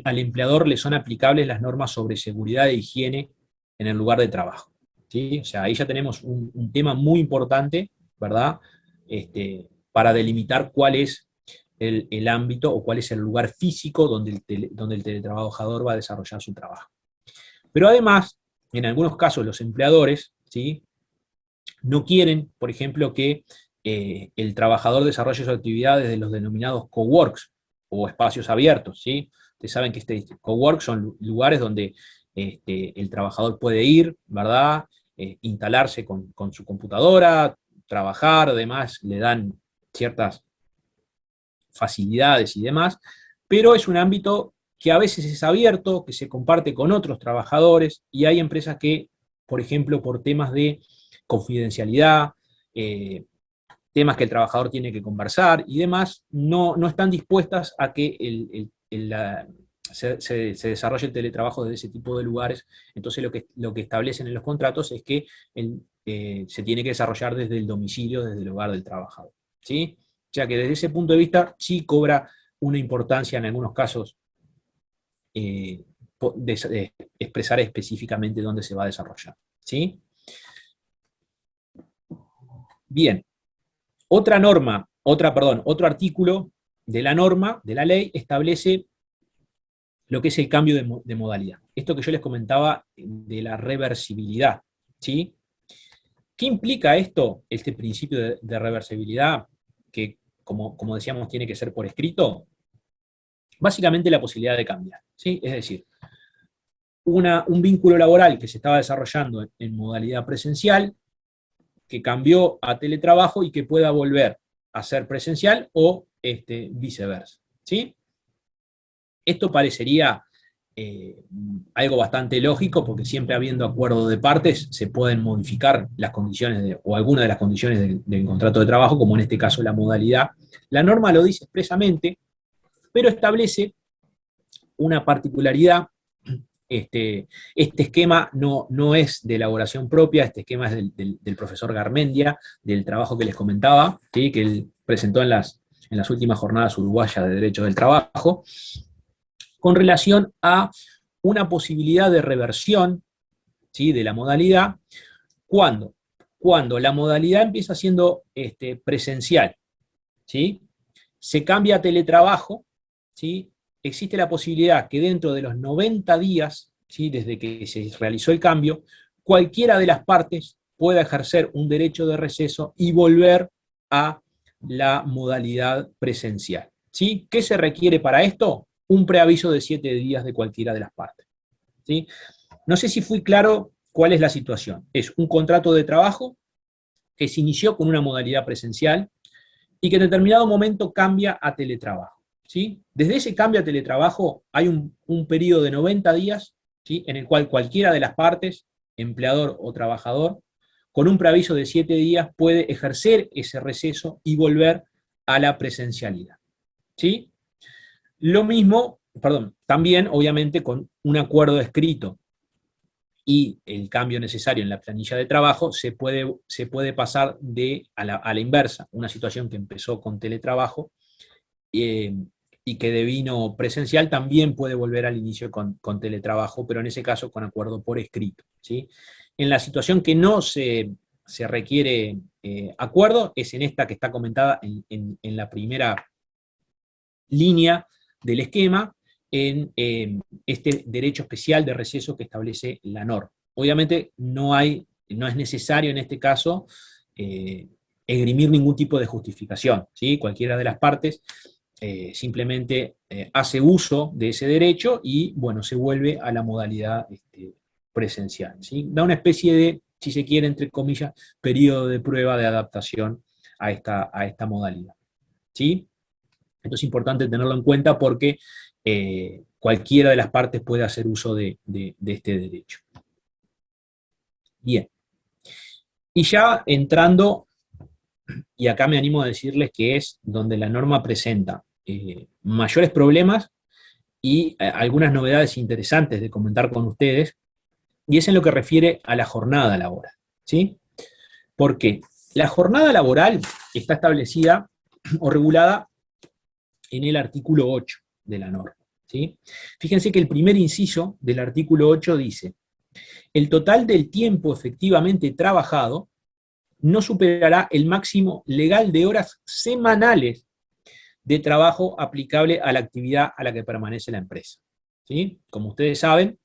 al empleador le son aplicables las normas sobre seguridad e higiene en el lugar de trabajo, ¿sí? O sea, ahí ya tenemos un tema muy importante, ¿verdad? Para delimitar cuál es el ámbito o cuál es el lugar físico donde el teletrabajador va a desarrollar su trabajo. Pero además, en algunos casos los empleadores, ¿sí?, no quieren, por ejemplo, que el trabajador desarrolle su actividad desde los denominados coworks o espacios abiertos, ¿sí? Ustedes saben que coworks son lugares donde el trabajador puede ir, ¿verdad? Instalarse con su computadora, trabajar, además le dan ciertas facilidades y demás, pero es un ámbito que a veces es abierto, que se comparte con otros trabajadores, y hay empresas que, por ejemplo, por temas de confidencialidad, temas que el trabajador tiene que conversar y demás, no están dispuestas a que se desarrolle el teletrabajo de ese tipo de lugares. Entonces lo que establecen en los contratos es que se tiene que desarrollar desde el domicilio, desde el hogar del trabajador, ¿sí? O sea que desde ese punto de vista sí cobra una importancia en algunos casos de expresar específicamente dónde se va a desarrollar. ¿Sí? Bien, otro artículo de la norma, de la ley, establece lo que es el cambio de modalidad. Esto que yo les comentaba de la reversibilidad. ¿Sí? ¿Qué implica esto, este principio de reversibilidad, que como decíamos tiene que ser por escrito? Básicamente la posibilidad de cambiar. ¿Sí? Es decir, un vínculo laboral que se estaba desarrollando en modalidad presencial, que cambió a teletrabajo y que pueda volver a ser presencial o viceversa. ¿Sí? Esto parecería algo bastante lógico, porque siempre habiendo acuerdo de partes se pueden modificar las condiciones o algunas de las condiciones del contrato de trabajo, como en este caso la modalidad. La norma lo dice expresamente, pero establece una particularidad. Este esquema no es de elaboración propia, este esquema es del profesor Garmendia, del trabajo que les comentaba, ¿sí? Que él presentó en las últimas jornadas uruguayas de derechos del trabajo, con relación a una posibilidad de reversión, ¿sí? De la modalidad, cuando la modalidad empieza siendo presencial, ¿sí? Se cambia a teletrabajo, ¿sí? Existe la posibilidad que dentro de los 90 días, ¿sí? Desde que se realizó el cambio, cualquiera de las partes pueda ejercer un derecho de receso y volver a la modalidad presencial. ¿Sí? ¿Qué se requiere para esto? Un preaviso de 7 días de cualquiera de las partes. ¿Sí? No sé si fui claro cuál es la situación. Es un contrato de trabajo que se inició con una modalidad presencial y que en determinado momento cambia a teletrabajo. ¿Sí? Desde ese cambio a teletrabajo hay un periodo de 90 días, ¿sí? En el cual cualquiera de las partes, empleador o trabajador, con un preaviso de 7 días puede ejercer ese receso y volver a la presencialidad. ¿Sí? Lo mismo, también obviamente con un acuerdo escrito y el cambio necesario en la planilla de trabajo, se puede pasar a la inversa, una situación que empezó con teletrabajo y que devino presencial, también puede volver al inicio con teletrabajo, pero en ese caso con acuerdo por escrito. ¿Sí? En la situación que no se requiere acuerdo, es en esta que está comentada en la primera línea del esquema, en este derecho especial de receso que establece la norma. Obviamente no es necesario en este caso esgrimir ningún tipo de justificación, ¿sí? Cualquiera de las partes simplemente hace uso de ese derecho y, bueno, se vuelve a la modalidad presencial, ¿sí? Da una especie de, si se quiere, entre comillas, periodo de prueba de adaptación a esta modalidad, ¿sí? Esto es importante tenerlo en cuenta porque cualquiera de las partes puede hacer uso de este derecho. Bien. Y ya entrando, y acá me animo a decirles que es donde la norma presenta mayores problemas y algunas novedades interesantes de comentar con ustedes, y es en lo que refiere a la jornada laboral, ¿sí? Porque la jornada laboral está establecida o regulada en el artículo 8 de la norma, ¿sí? Fíjense que el primer inciso del artículo 8 dice: el total del tiempo efectivamente trabajado no superará el máximo legal de horas semanales de trabajo aplicable a la actividad a la que permanece la empresa, ¿sí? Como ustedes saben,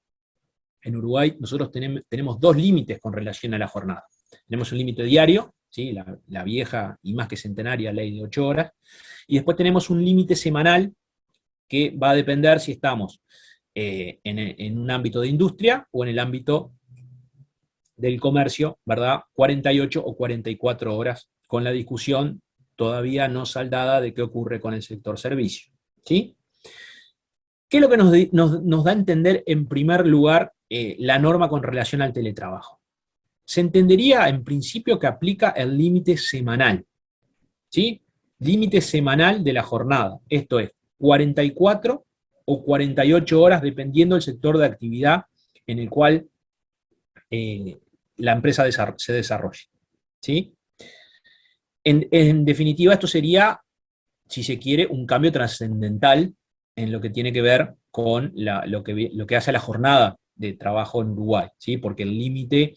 en Uruguay nosotros tenemos dos límites con relación a la jornada. Tenemos un límite diario, ¿sí? La vieja y más que centenaria ley de 8 horas, y después tenemos un límite semanal que va a depender si estamos en un ámbito de industria o en el ámbito del comercio, ¿verdad? 48 o 44 horas, con la discusión todavía no saldada de qué ocurre con el sector servicio, ¿sí? ¿Qué es lo que nos da a entender en primer lugar la norma con relación al teletrabajo? Se entendería en principio que aplica el límite semanal, ¿sí? Límite semanal de la jornada, esto es 44 o 48 horas dependiendo del sector de actividad en el cual la empresa se desarrolle, ¿sí? En definitiva, esto sería si se quiere, un cambio trascendental en lo que tiene que ver con lo que hace a la jornada de trabajo en Uruguay, ¿sí? Porque el límite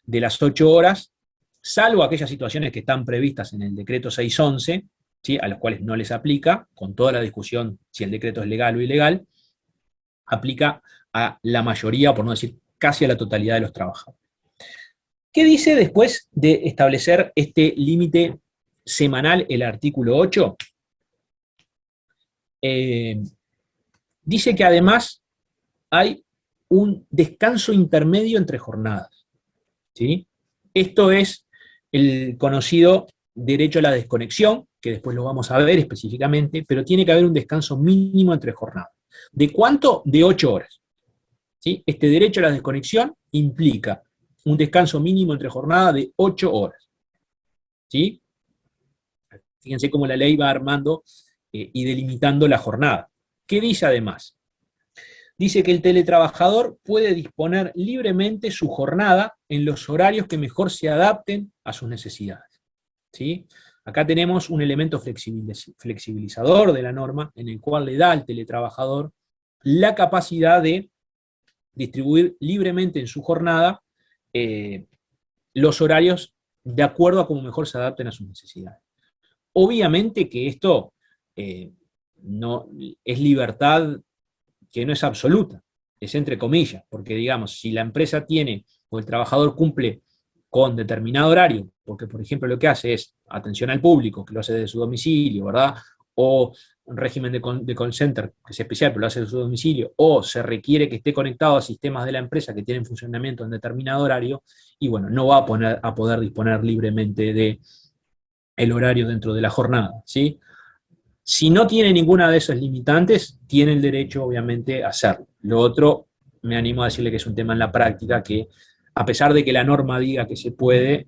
de las 8 horas, salvo aquellas situaciones que están previstas en el decreto 611, ¿sí? A los cuales no les aplica, con toda la discusión si el decreto es legal o ilegal, aplica a la mayoría, por no decir casi a la totalidad de los trabajadores. ¿Qué dice después de establecer este límite semanal el artículo 8? Dice que además hay un descanso intermedio entre jornadas, ¿sí? Esto es el conocido derecho a la desconexión, que después lo vamos a ver específicamente, pero tiene que haber un descanso mínimo entre jornadas. ¿De cuánto? De 8 horas. ¿Sí? Este derecho a la desconexión implica un descanso mínimo entre jornadas de 8 horas. ¿Sí? Fíjense cómo la ley va armando y delimitando la jornada. ¿Qué dice además? Dice que el teletrabajador puede disponer libremente su jornada en los horarios que mejor se adapten a sus necesidades. ¿Sí? Acá tenemos un elemento flexibilizador de la norma, en el cual le da al teletrabajador la capacidad de distribuir libremente en su jornada los horarios de acuerdo a cómo mejor se adapten a sus necesidades. Obviamente que esto no es libertad que no es absoluta, es entre comillas, porque digamos, si la empresa tiene o el trabajador cumple con determinado horario, porque por ejemplo lo que hace es atención al público, que lo hace desde su domicilio, ¿verdad? O un régimen de call center, que es especial, pero lo hace desde su domicilio, o se requiere que esté conectado a sistemas de la empresa que tienen funcionamiento en determinado horario, y bueno, no va a poder disponer libremente de el horario dentro de la jornada, ¿sí? Si no tiene ninguna de esas limitantes, tiene el derecho, obviamente, a hacerlo. Lo otro, me animo a decirle que es un tema en la práctica que, a pesar de que la norma diga que se puede,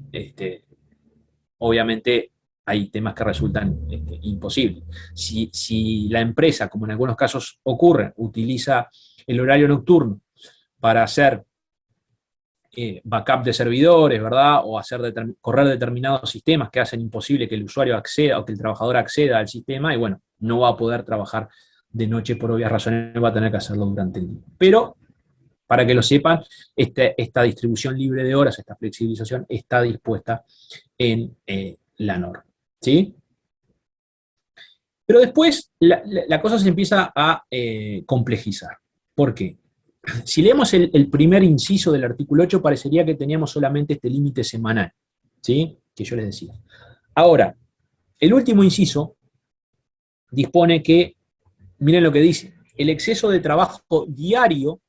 obviamente hay temas que resultan imposibles. Si la empresa, como en algunos casos ocurre, utiliza el horario nocturno para hacer backup de servidores, ¿verdad? O correr determinados sistemas que hacen imposible que el usuario acceda o que el trabajador acceda al sistema, y bueno, no va a poder trabajar de noche por obvias razones, va a tener que hacerlo durante el día. Pero, para que lo sepan, esta distribución libre de horas, esta flexibilización, está dispuesta en la norma, ¿sí? Pero después la cosa se empieza a complejizar. ¿Por qué? Si leemos el primer inciso del artículo 8, parecería que teníamos solamente este límite semanal, ¿sí? Que yo les decía. Ahora, el último inciso dispone que, miren lo que dice, el exceso de trabajo diario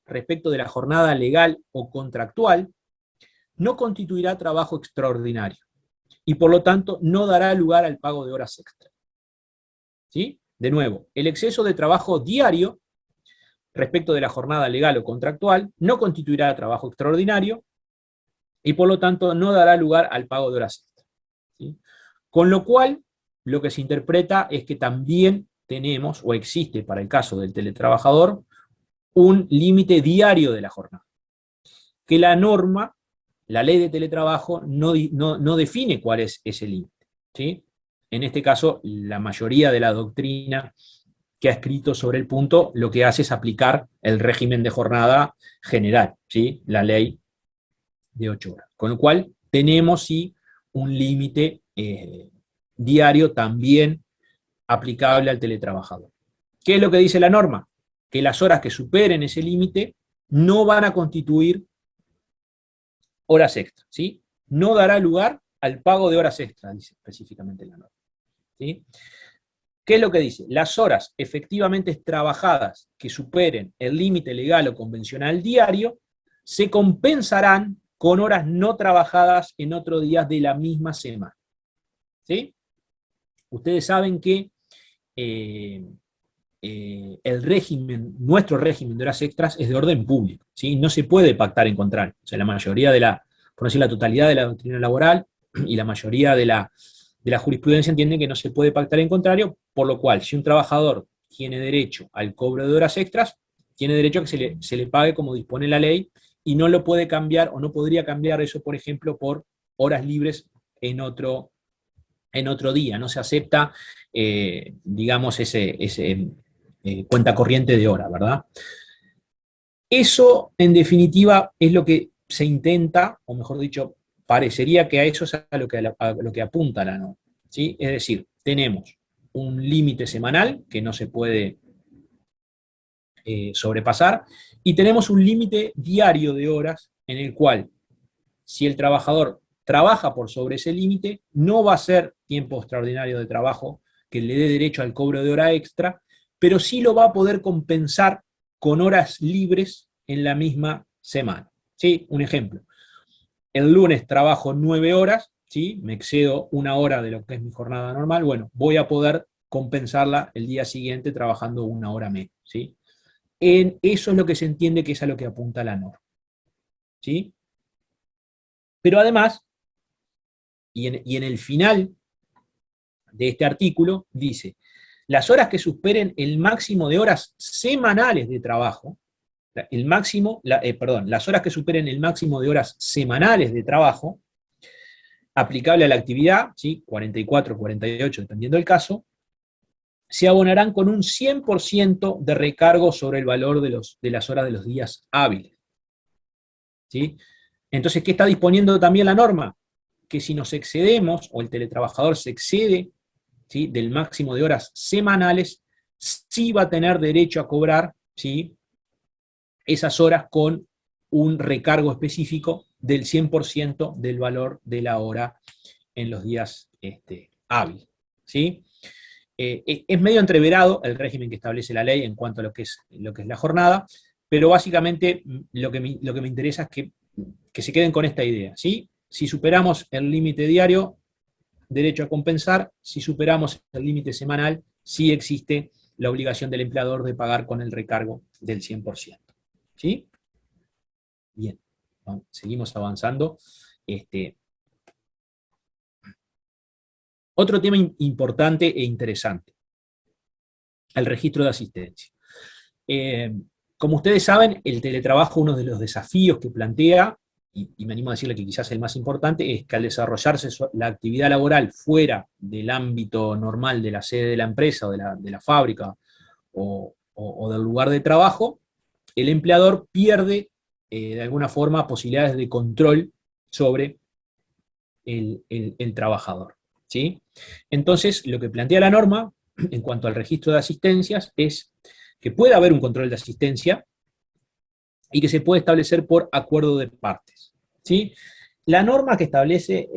respecto de la jornada legal o contractual no constituirá trabajo extraordinario y por lo tanto no dará lugar al pago de horas extra. ¿Sí? De nuevo, el exceso de trabajo diario respecto de la jornada legal o contractual no constituirá trabajo extraordinario y por lo tanto no dará lugar al pago de horas extra. ¿Sí? Con lo cual, lo que se interpreta es que también tenemos, o existe para el caso del teletrabajador, un límite diario de la jornada. Que la norma, la ley de teletrabajo, no define cuál es ese límite. ¿Sí? En este caso, la mayoría de la doctrina que ha escrito sobre el punto, lo que hace es aplicar el régimen de jornada general, ¿sí? La ley de 8 horas. Con lo cual, tenemos sí un límite diario también aplicable al teletrabajador. ¿Qué es lo que dice la norma? Que las horas que superen ese límite no van a constituir horas extras, ¿sí? No dará lugar al pago de horas extras, dice específicamente la norma, ¿sí? ¿Qué es lo que dice? Las horas efectivamente trabajadas que superen el límite legal o convencional diario se compensarán con horas no trabajadas en otros días de la misma semana. ¿Sí? Ustedes saben que nuestro régimen de horas extras es de orden público, ¿sí? No se puede pactar en contrario. O sea, la mayoría por decir la totalidad de la doctrina laboral y la mayoría de la jurisprudencia entienden que no se puede pactar en contrario, por lo cual, si un trabajador tiene derecho al cobro de horas extras, tiene derecho a que se le pague como dispone la ley, y no lo puede cambiar, o no podría cambiar eso, por ejemplo, por horas libres en otro en otro día, no se acepta, digamos, ese cuenta corriente de hora, ¿verdad? Eso, en definitiva, es lo que se intenta, o mejor dicho, parecería que a eso es a lo que apunta la norma, ¿sí? Es decir, tenemos un límite semanal que no se puede sobrepasar, y tenemos un límite diario de horas en el cual, si el trabajador trabaja por sobre ese límite, no va a ser tiempo extraordinario de trabajo que le dé derecho al cobro de hora extra, pero sí lo va a poder compensar con horas libres en la misma semana. ¿Sí? Un ejemplo. El lunes trabajo 9 horas, ¿sí? Me excedo 1 hora de lo que es mi jornada normal, bueno, voy a poder compensarla el día siguiente trabajando 1 hora menos, ¿sí? Eso es lo que se entiende que es a lo que apunta la norma, ¿sí? Pero además, y en el final de este artículo, dice, las horas que superen el máximo de horas semanales de trabajo, las horas que superen el máximo de horas semanales de trabajo, aplicable a la actividad, ¿sí? 44, 48, dependiendo del caso, se abonarán con un 100% de recargo sobre el valor de las horas de los días hábiles, ¿sí? Entonces, ¿qué está disponiendo también la norma? Que si nos excedemos, o el teletrabajador se excede, ¿sí?, del máximo de horas semanales, sí va a tener derecho a cobrar, ¿sí?, esas horas con un recargo específico del 100% del valor de la hora en los días hábiles, ¿sí? Es medio entreverado el régimen que establece la ley en cuanto a lo que es la jornada, pero básicamente lo que me interesa es que se queden con esta idea, ¿sí? Si superamos el límite diario, derecho a compensar; si superamos el límite semanal, sí existe la obligación del empleador de pagar con el recargo del 100%. ¿Sí? Bien, seguimos avanzando. Otro tema importante e interesante, el registro de asistencia. Como ustedes saben, el teletrabajo, uno de los desafíos que plantea, y me animo a decirle que quizás el más importante, es que al desarrollarse la actividad laboral fuera del ámbito normal de la sede de la empresa o de la fábrica o del lugar de trabajo, el empleador pierde de alguna forma posibilidades de control sobre el trabajador, ¿sí? Entonces, lo que plantea la norma en cuanto al registro de asistencias es que puede haber un control de asistencia y que se puede establecer por acuerdo de partes, ¿sí? La norma que establece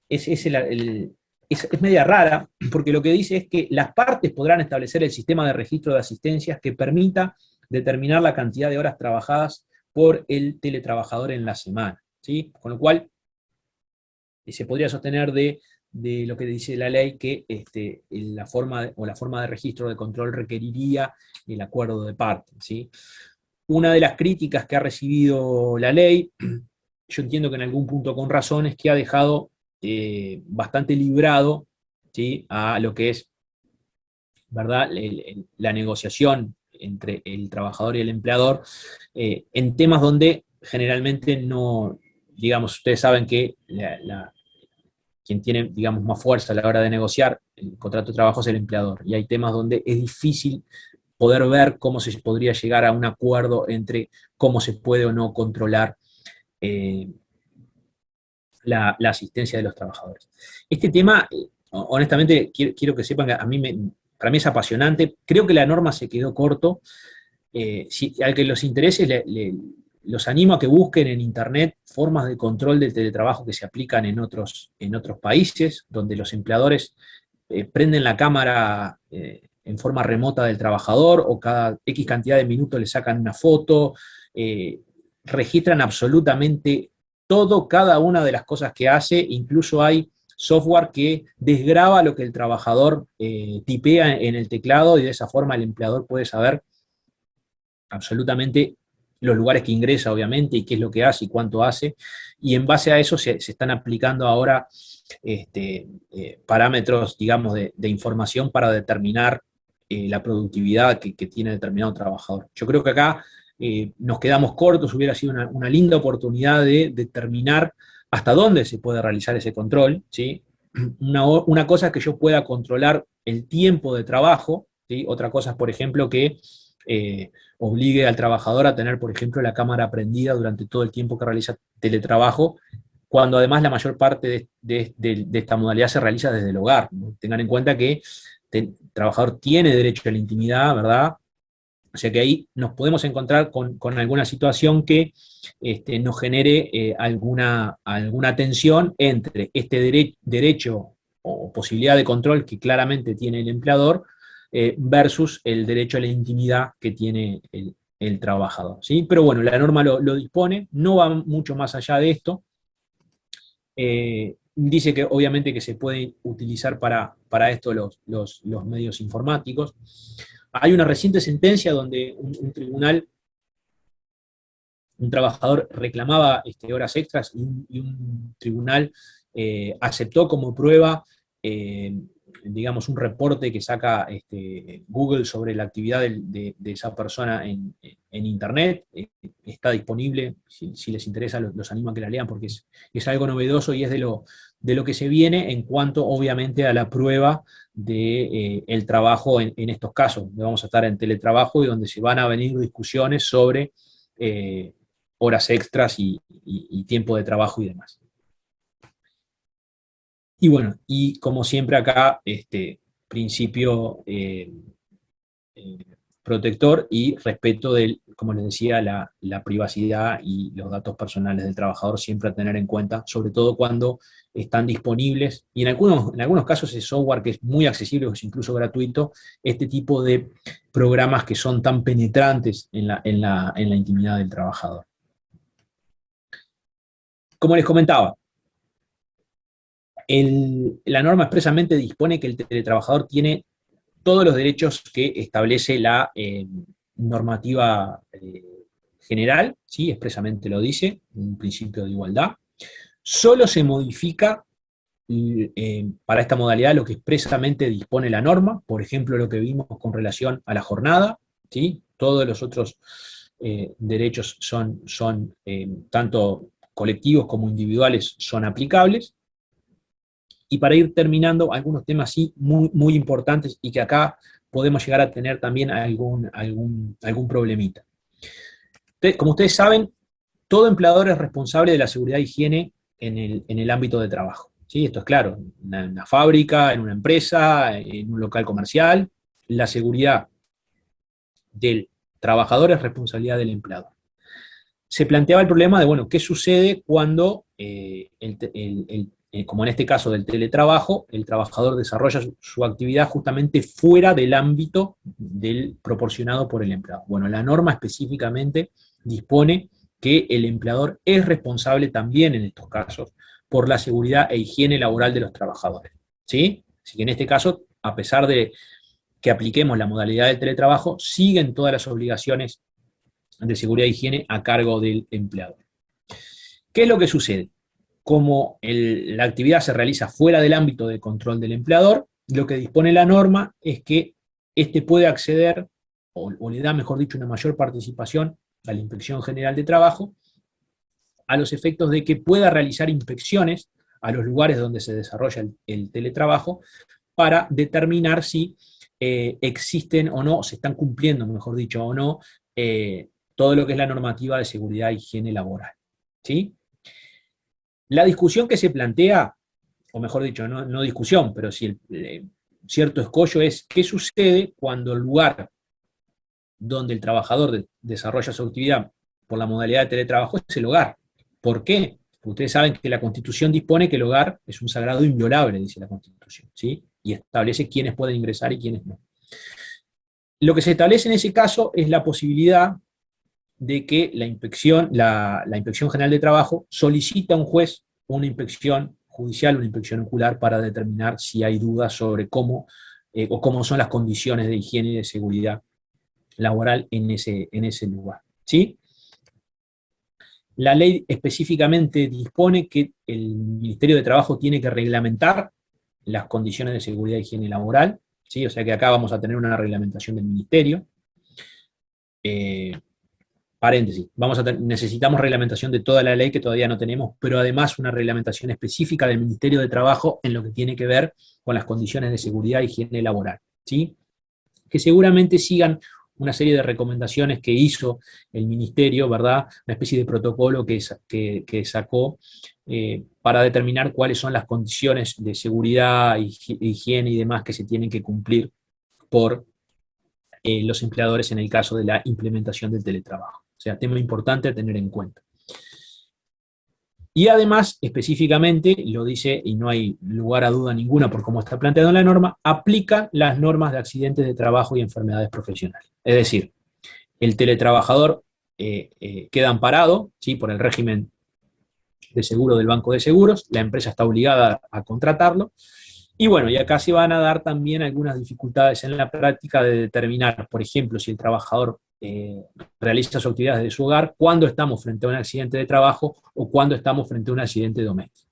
es media rara, porque lo que dice es que las partes podrán establecer el sistema de registro de asistencias que permita determinar la cantidad de horas trabajadas por el teletrabajador en la semana, ¿sí? Con lo cual, se podría sostener de lo que dice la ley, que la forma de registro de control requeriría el acuerdo de parte, ¿sí? Una de las críticas que ha recibido la ley, yo entiendo que en algún punto con razón, es que ha dejado bastante librado, ¿sí?, a lo que es, ¿verdad?, la negociación entre el trabajador y el empleador, en temas donde generalmente no, digamos, ustedes saben que quien tiene, digamos, más fuerza a la hora de negociar el contrato de trabajo es el empleador, y hay temas donde es difícil poder ver cómo se podría llegar a un acuerdo entre cómo se puede o no controlar la asistencia de los trabajadores. Este tema, honestamente, quiero que sepan que para mí es apasionante. Creo que la norma se quedó corto. Al que los interese, los animo a que busquen en internet formas de control del teletrabajo que se aplican en otros países, donde los empleadores prenden la cámara en forma remota del trabajador, o cada X cantidad de minutos le sacan una foto, registran absolutamente todo, cada una de las cosas que hace. Incluso hay software que desgraba lo que el trabajador tipea en el teclado, y de esa forma el empleador puede saber absolutamente los lugares que ingresa, obviamente, y qué es lo que hace y cuánto hace, y en base a eso se están aplicando ahora parámetros, digamos, de información para determinar la productividad que tiene determinado trabajador. Yo creo que acá nos quedamos cortos. Hubiera sido una linda oportunidad de determinar hasta dónde se puede realizar ese control, ¿sí? una cosa es que yo pueda controlar el tiempo de trabajo, ¿sí? Otra cosa es, por ejemplo, que obligue al trabajador a tener, por ejemplo, la cámara prendida durante todo el tiempo que realiza teletrabajo, cuando además la mayor parte de esta modalidad se realiza desde el hogar, ¿no? Tengan en cuenta que el trabajador tiene derecho a la intimidad, ¿verdad? O sea que ahí nos podemos encontrar con alguna situación que nos genere alguna tensión entre este derecho o posibilidad de control que claramente tiene el empleador versus el derecho a la intimidad que tiene el trabajador, ¿sí? Pero bueno, la norma lo dispone, no va mucho más allá de esto. Dice que obviamente que se pueden utilizar para esto los medios informáticos. Hay una reciente sentencia donde un tribunal, un trabajador reclamaba horas extras y un tribunal aceptó como prueba, digamos, un reporte que saca Google sobre la actividad de esa persona en Internet. Está disponible, si les interesa, los animo a que la lean porque es algo novedoso y es de lo que se viene en cuanto, obviamente, a la prueba del trabajo en estos casos, donde vamos a estar en teletrabajo y donde se van a venir discusiones sobre horas extras y tiempo de trabajo y demás. Y bueno, y como siempre acá, principio protector y respeto del, como les decía, la privacidad y los datos personales del trabajador siempre a tener en cuenta, sobre todo cuando están disponibles, y en algunos casos es software que es muy accesible o es incluso gratuito, este tipo de programas que son tan penetrantes en la intimidad del trabajador. Como les comentaba, la norma expresamente dispone que el teletrabajador tiene todos los derechos que establece la normativa general, ¿sí? Expresamente lo dice, un principio de igualdad. Solo se modifica para esta modalidad lo que expresamente dispone la norma, por ejemplo, lo que vimos con relación a la jornada, ¿sí? Todos los otros derechos son tanto colectivos como individuales son aplicables. Y para ir terminando, algunos temas sí muy, muy importantes y que acá podemos llegar a tener también algún problemita. Como ustedes saben, todo empleador es responsable de la seguridad e higiene en el ámbito de trabajo, ¿sí? Esto es claro, en una fábrica, en una empresa, en un local comercial, la seguridad del trabajador es responsabilidad del empleador. Se planteaba el problema de, bueno, ¿qué sucede cuando como en este caso del teletrabajo, el trabajador desarrolla su actividad justamente fuera del ámbito proporcionado por el empleador? Bueno, la norma específicamente dispone que el empleador es responsable también en estos casos por la seguridad e higiene laboral de los trabajadores, ¿sí? Así que en este caso, a pesar de que apliquemos la modalidad del teletrabajo, siguen todas las obligaciones de seguridad e higiene a cargo del empleador. ¿Qué es lo que sucede? Como la actividad se realiza fuera del ámbito de control del empleador, lo que dispone la norma es que éste puede acceder, o le da, mejor dicho, una mayor participación a la Inspección General de Trabajo, a los efectos de que pueda realizar inspecciones a los lugares donde se desarrolla el teletrabajo, para determinar si existen o no, se están cumpliendo, mejor dicho, o no, todo lo que es la normativa de seguridad e higiene laboral, ¿sí? La discusión que se plantea, o mejor dicho, no discusión, pero sí cierto escollo es qué sucede cuando el lugar donde el trabajador desarrolla su actividad por la modalidad de teletrabajo es el hogar. ¿Por qué? Porque ustedes saben que la Constitución dispone que el hogar es un sagrado inviolable, dice la Constitución, ¿sí? Y establece quiénes pueden ingresar y quiénes no. Lo que se establece en ese caso es la posibilidad de que la Inspección General de Trabajo solicita a un juez una inspección judicial, una inspección ocular, para determinar si hay dudas sobre cómo son las condiciones de higiene y de seguridad laboral en ese lugar, ¿sí? La ley específicamente dispone que el Ministerio de Trabajo tiene que reglamentar las condiciones de seguridad e higiene laboral, ¿sí? O sea que acá vamos a tener una reglamentación del Ministerio. paréntesis, necesitamos reglamentación de toda la ley que todavía no tenemos, pero además una reglamentación específica del Ministerio de Trabajo en lo que tiene que ver con las condiciones de seguridad e higiene laboral, ¿sí? Que seguramente sigan una serie de recomendaciones que hizo el Ministerio, ¿verdad? Una especie de protocolo que sacó para determinar cuáles son las condiciones de seguridad, higiene y demás que se tienen que cumplir por los empleadores en el caso de la implementación del teletrabajo. O sea, tema importante a tener en cuenta. Y además, específicamente, lo dice, y no hay lugar a duda ninguna por cómo está planteado en la norma, aplica las normas de accidentes de trabajo y enfermedades profesionales. Es decir, el teletrabajador queda amparado, ¿sí?, por el régimen de seguro del Banco de Seguros, la empresa está obligada a contratarlo, y bueno, y acá se van a dar también algunas dificultades en la práctica de determinar, por ejemplo, si el trabajador realiza sus actividades de su hogar, cuando estamos frente a un accidente de trabajo o cuando estamos frente a un accidente doméstico.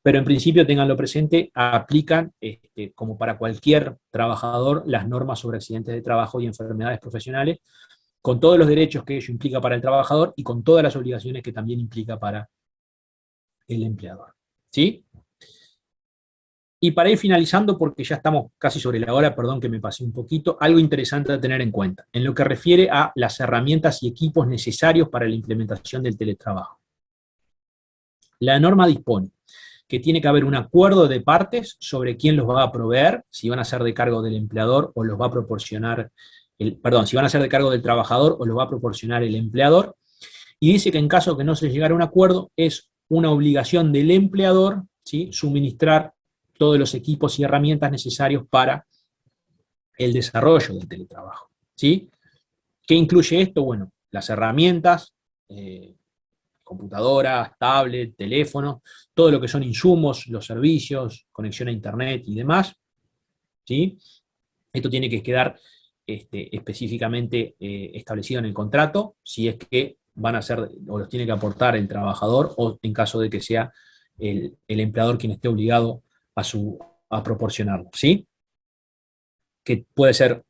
Pero en principio, ténganlo presente, aplican, como para cualquier trabajador, las normas sobre accidentes de trabajo y enfermedades profesionales, con todos los derechos que ello implica para el trabajador y con todas las obligaciones que también implica para el empleador. ¿Sí? Y para ir finalizando, porque ya estamos casi sobre la hora, perdón que me pasé un poquito, algo interesante a tener en cuenta, en lo que refiere a las herramientas y equipos necesarios para la implementación del teletrabajo. La norma dispone que tiene que haber un acuerdo de partes sobre quién los va a proveer, si van a ser de cargo del empleador o los va a proporcionar, si van a ser de cargo del trabajador o los va a proporcionar el empleador, y dice que en caso que no se llegara a un acuerdo, es una obligación del empleador, ¿sí?, suministrar todos los equipos y herramientas necesarios para el desarrollo del teletrabajo, ¿sí? ¿Qué incluye esto? Bueno, las herramientas, computadoras, tablet, teléfonos, todo lo que son insumos, los servicios, conexión a internet y demás, ¿sí? Esto tiene que quedar específicamente establecido en el contrato, si es que van a ser, o los tiene que aportar el trabajador, o en caso de que sea el empleador quien esté obligado a proporcionarlo, ¿sí? Que puede ser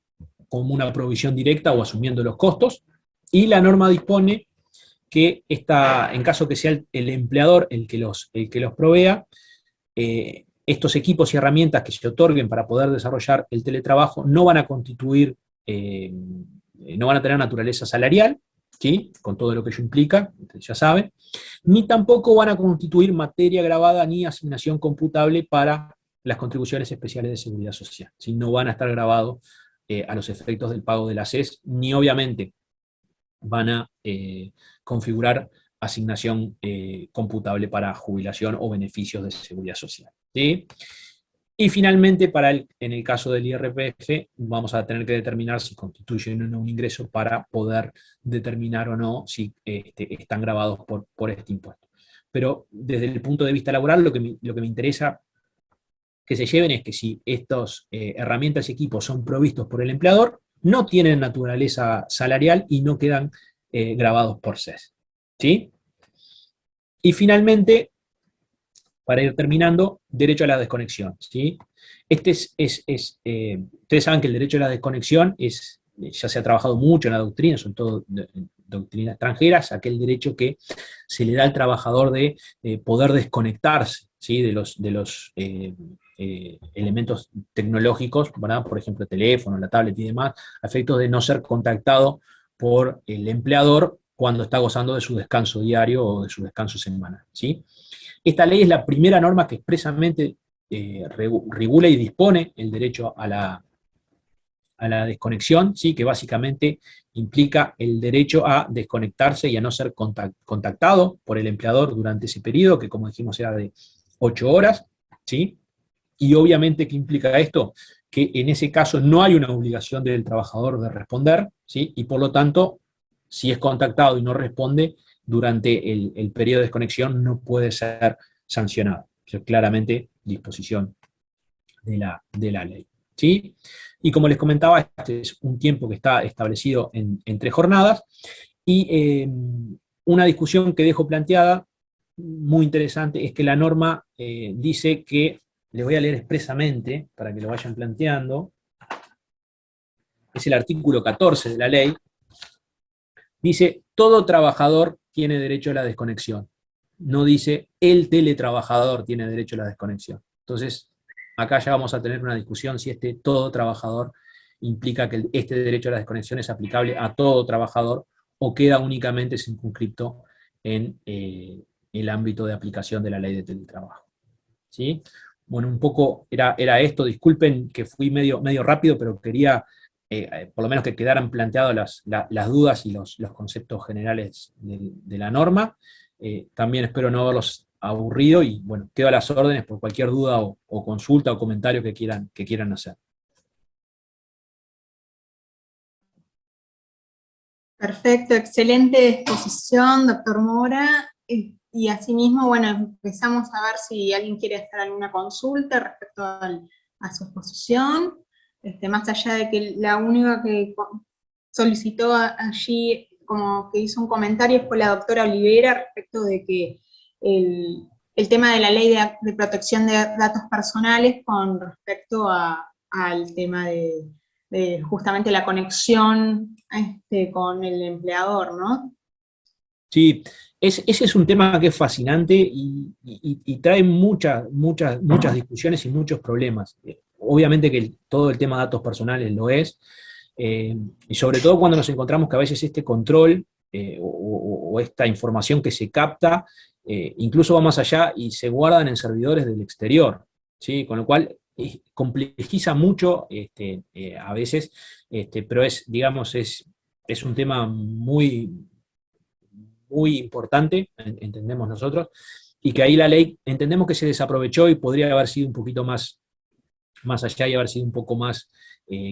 como una provisión directa o asumiendo los costos, y la norma dispone que en caso que sea el empleador el que los provea, estos equipos y herramientas que se otorguen para poder desarrollar el teletrabajo no van a constituir, no van a tener naturaleza salarial, ¿sí?, con todo lo que ello implica, ya saben, ni tampoco van a constituir materia grabada ni asignación computable para las contribuciones especiales de seguridad social, ¿sí? No van a estar grabados a los efectos del pago de la SES, ni obviamente van a configurar asignación computable para jubilación o beneficios de seguridad social, ¿sí? Y finalmente, en el caso del IRPF, vamos a tener que determinar si constituyen o no un ingreso para poder determinar o no si están grabados por este impuesto. Pero desde el punto de vista laboral, lo que me interesa que se lleven es que si estas herramientas y equipos son provistos por el empleador, no tienen naturaleza salarial y no quedan grabados por SES, ¿sí? Y finalmente, para ir terminando, derecho a la desconexión, ¿sí? Ustedes saben que el derecho a la desconexión ya se ha trabajado mucho en la doctrina, sobre todo en doctrinas extranjeras, aquel derecho que se le da al trabajador de poder desconectarse, ¿sí?, de los elementos tecnológicos, ¿verdad?, por ejemplo, el teléfono, la tablet y demás, a efectos de no ser contactado por el empleador cuando está gozando de su descanso diario o de su descanso semanal, ¿sí? Esta ley es la primera norma que expresamente regula y dispone el derecho a la desconexión, ¿sí?, que básicamente implica el derecho a desconectarse y a no ser contactado por el empleador durante ese periodo, que como dijimos era de 8 horas, ¿sí? Y obviamente, ¿qué implica esto? Que en ese caso no hay una obligación del trabajador de responder, ¿sí? Y por lo tanto, si es contactado y no responde durante el periodo de desconexión, no puede ser sancionado. Eso es claramente disposición de la ley, ¿sí? Y como les comentaba, este es un tiempo que está establecido en 3 jornadas, y una discusión que dejo planteada, muy interesante, es que la norma dice que, les voy a leer expresamente para que lo vayan planteando, es el artículo 14 de la ley, dice todo trabajador tiene derecho a la desconexión. No dice el teletrabajador tiene derecho a la desconexión. Entonces, acá ya vamos a tener una discusión si este todo trabajador implica que este derecho a la desconexión es aplicable a todo trabajador o queda únicamente circunscripto en el ámbito de aplicación de la ley de teletrabajo. ¿Sí? Bueno, un poco era esto, disculpen que fui medio rápido, pero quería por lo menos que quedaran planteadas las dudas y los conceptos generales de la norma. También espero no haberlos aburrido y bueno, quedo a las órdenes por cualquier duda o consulta o comentario que quieran hacer. Perfecto, excelente exposición, doctor Mora. Y asimismo, bueno, empezamos a ver si alguien quiere hacer alguna consulta respecto a su exposición. Más allá de que la única que solicitó allí, como que hizo un comentario, fue la doctora Olivera respecto de que el tema de la ley de protección de datos personales con respecto al tema de justamente la conexión con el empleador, ¿no? Sí, ese es un tema que es fascinante y trae muchas discusiones y muchos problemas. Obviamente que todo el tema de datos personales lo es, y sobre todo cuando nos encontramos que a veces este control o esta información que se capta, incluso va más allá y se guardan en servidores del exterior, ¿sí? Con lo cual complejiza mucho a veces, pero digamos, es un tema muy importante, entendemos nosotros, y que ahí la ley entendemos que se desaprovechó y podría haber sido un poquito más allá y haber sido un poco más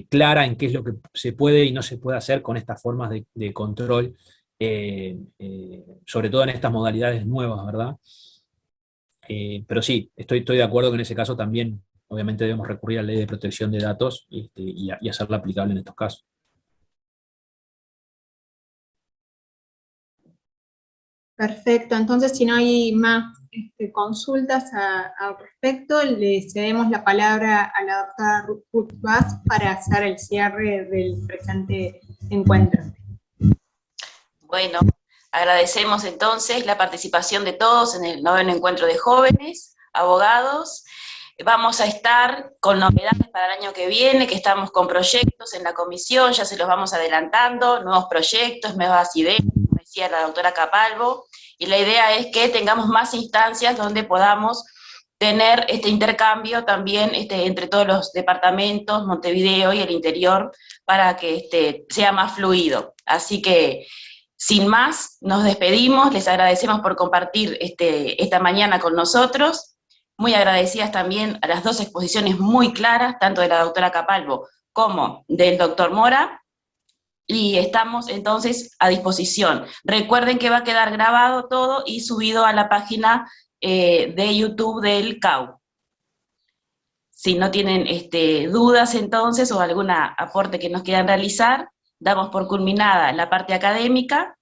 clara en qué es lo que se puede y no se puede hacer con estas formas de control, sobre todo en estas modalidades nuevas, ¿verdad? Pero sí, estoy de acuerdo que en ese caso también, obviamente, debemos recurrir a la ley de protección de datos y hacerla aplicable en estos casos. Perfecto, entonces si no hay más consultas al respecto, le cedemos la palabra a la doctora Ruth Bass para hacer el cierre del presente encuentro. Bueno, agradecemos entonces la participación de todos en el 9º encuentro de jóvenes, abogados. Vamos a estar con novedades para el año que viene, que estamos con proyectos en la comisión, ya se los vamos adelantando, nuevos proyectos, nuevas ideas, como decía la doctora Capalvo, y la idea es que tengamos más instancias donde podamos tener este intercambio también entre todos los departamentos, Montevideo y el interior, para que sea más fluido. Así que, sin más, nos despedimos, les agradecemos por compartir esta mañana con nosotros, muy agradecidas también a las dos exposiciones muy claras, tanto de la doctora Capalvo como del doctor Mora, y estamos entonces a disposición. Recuerden que va a quedar grabado todo y subido a la página de YouTube del CAU. Si no tienen dudas entonces o algún aporte que nos quieran realizar, damos por culminada la parte académica,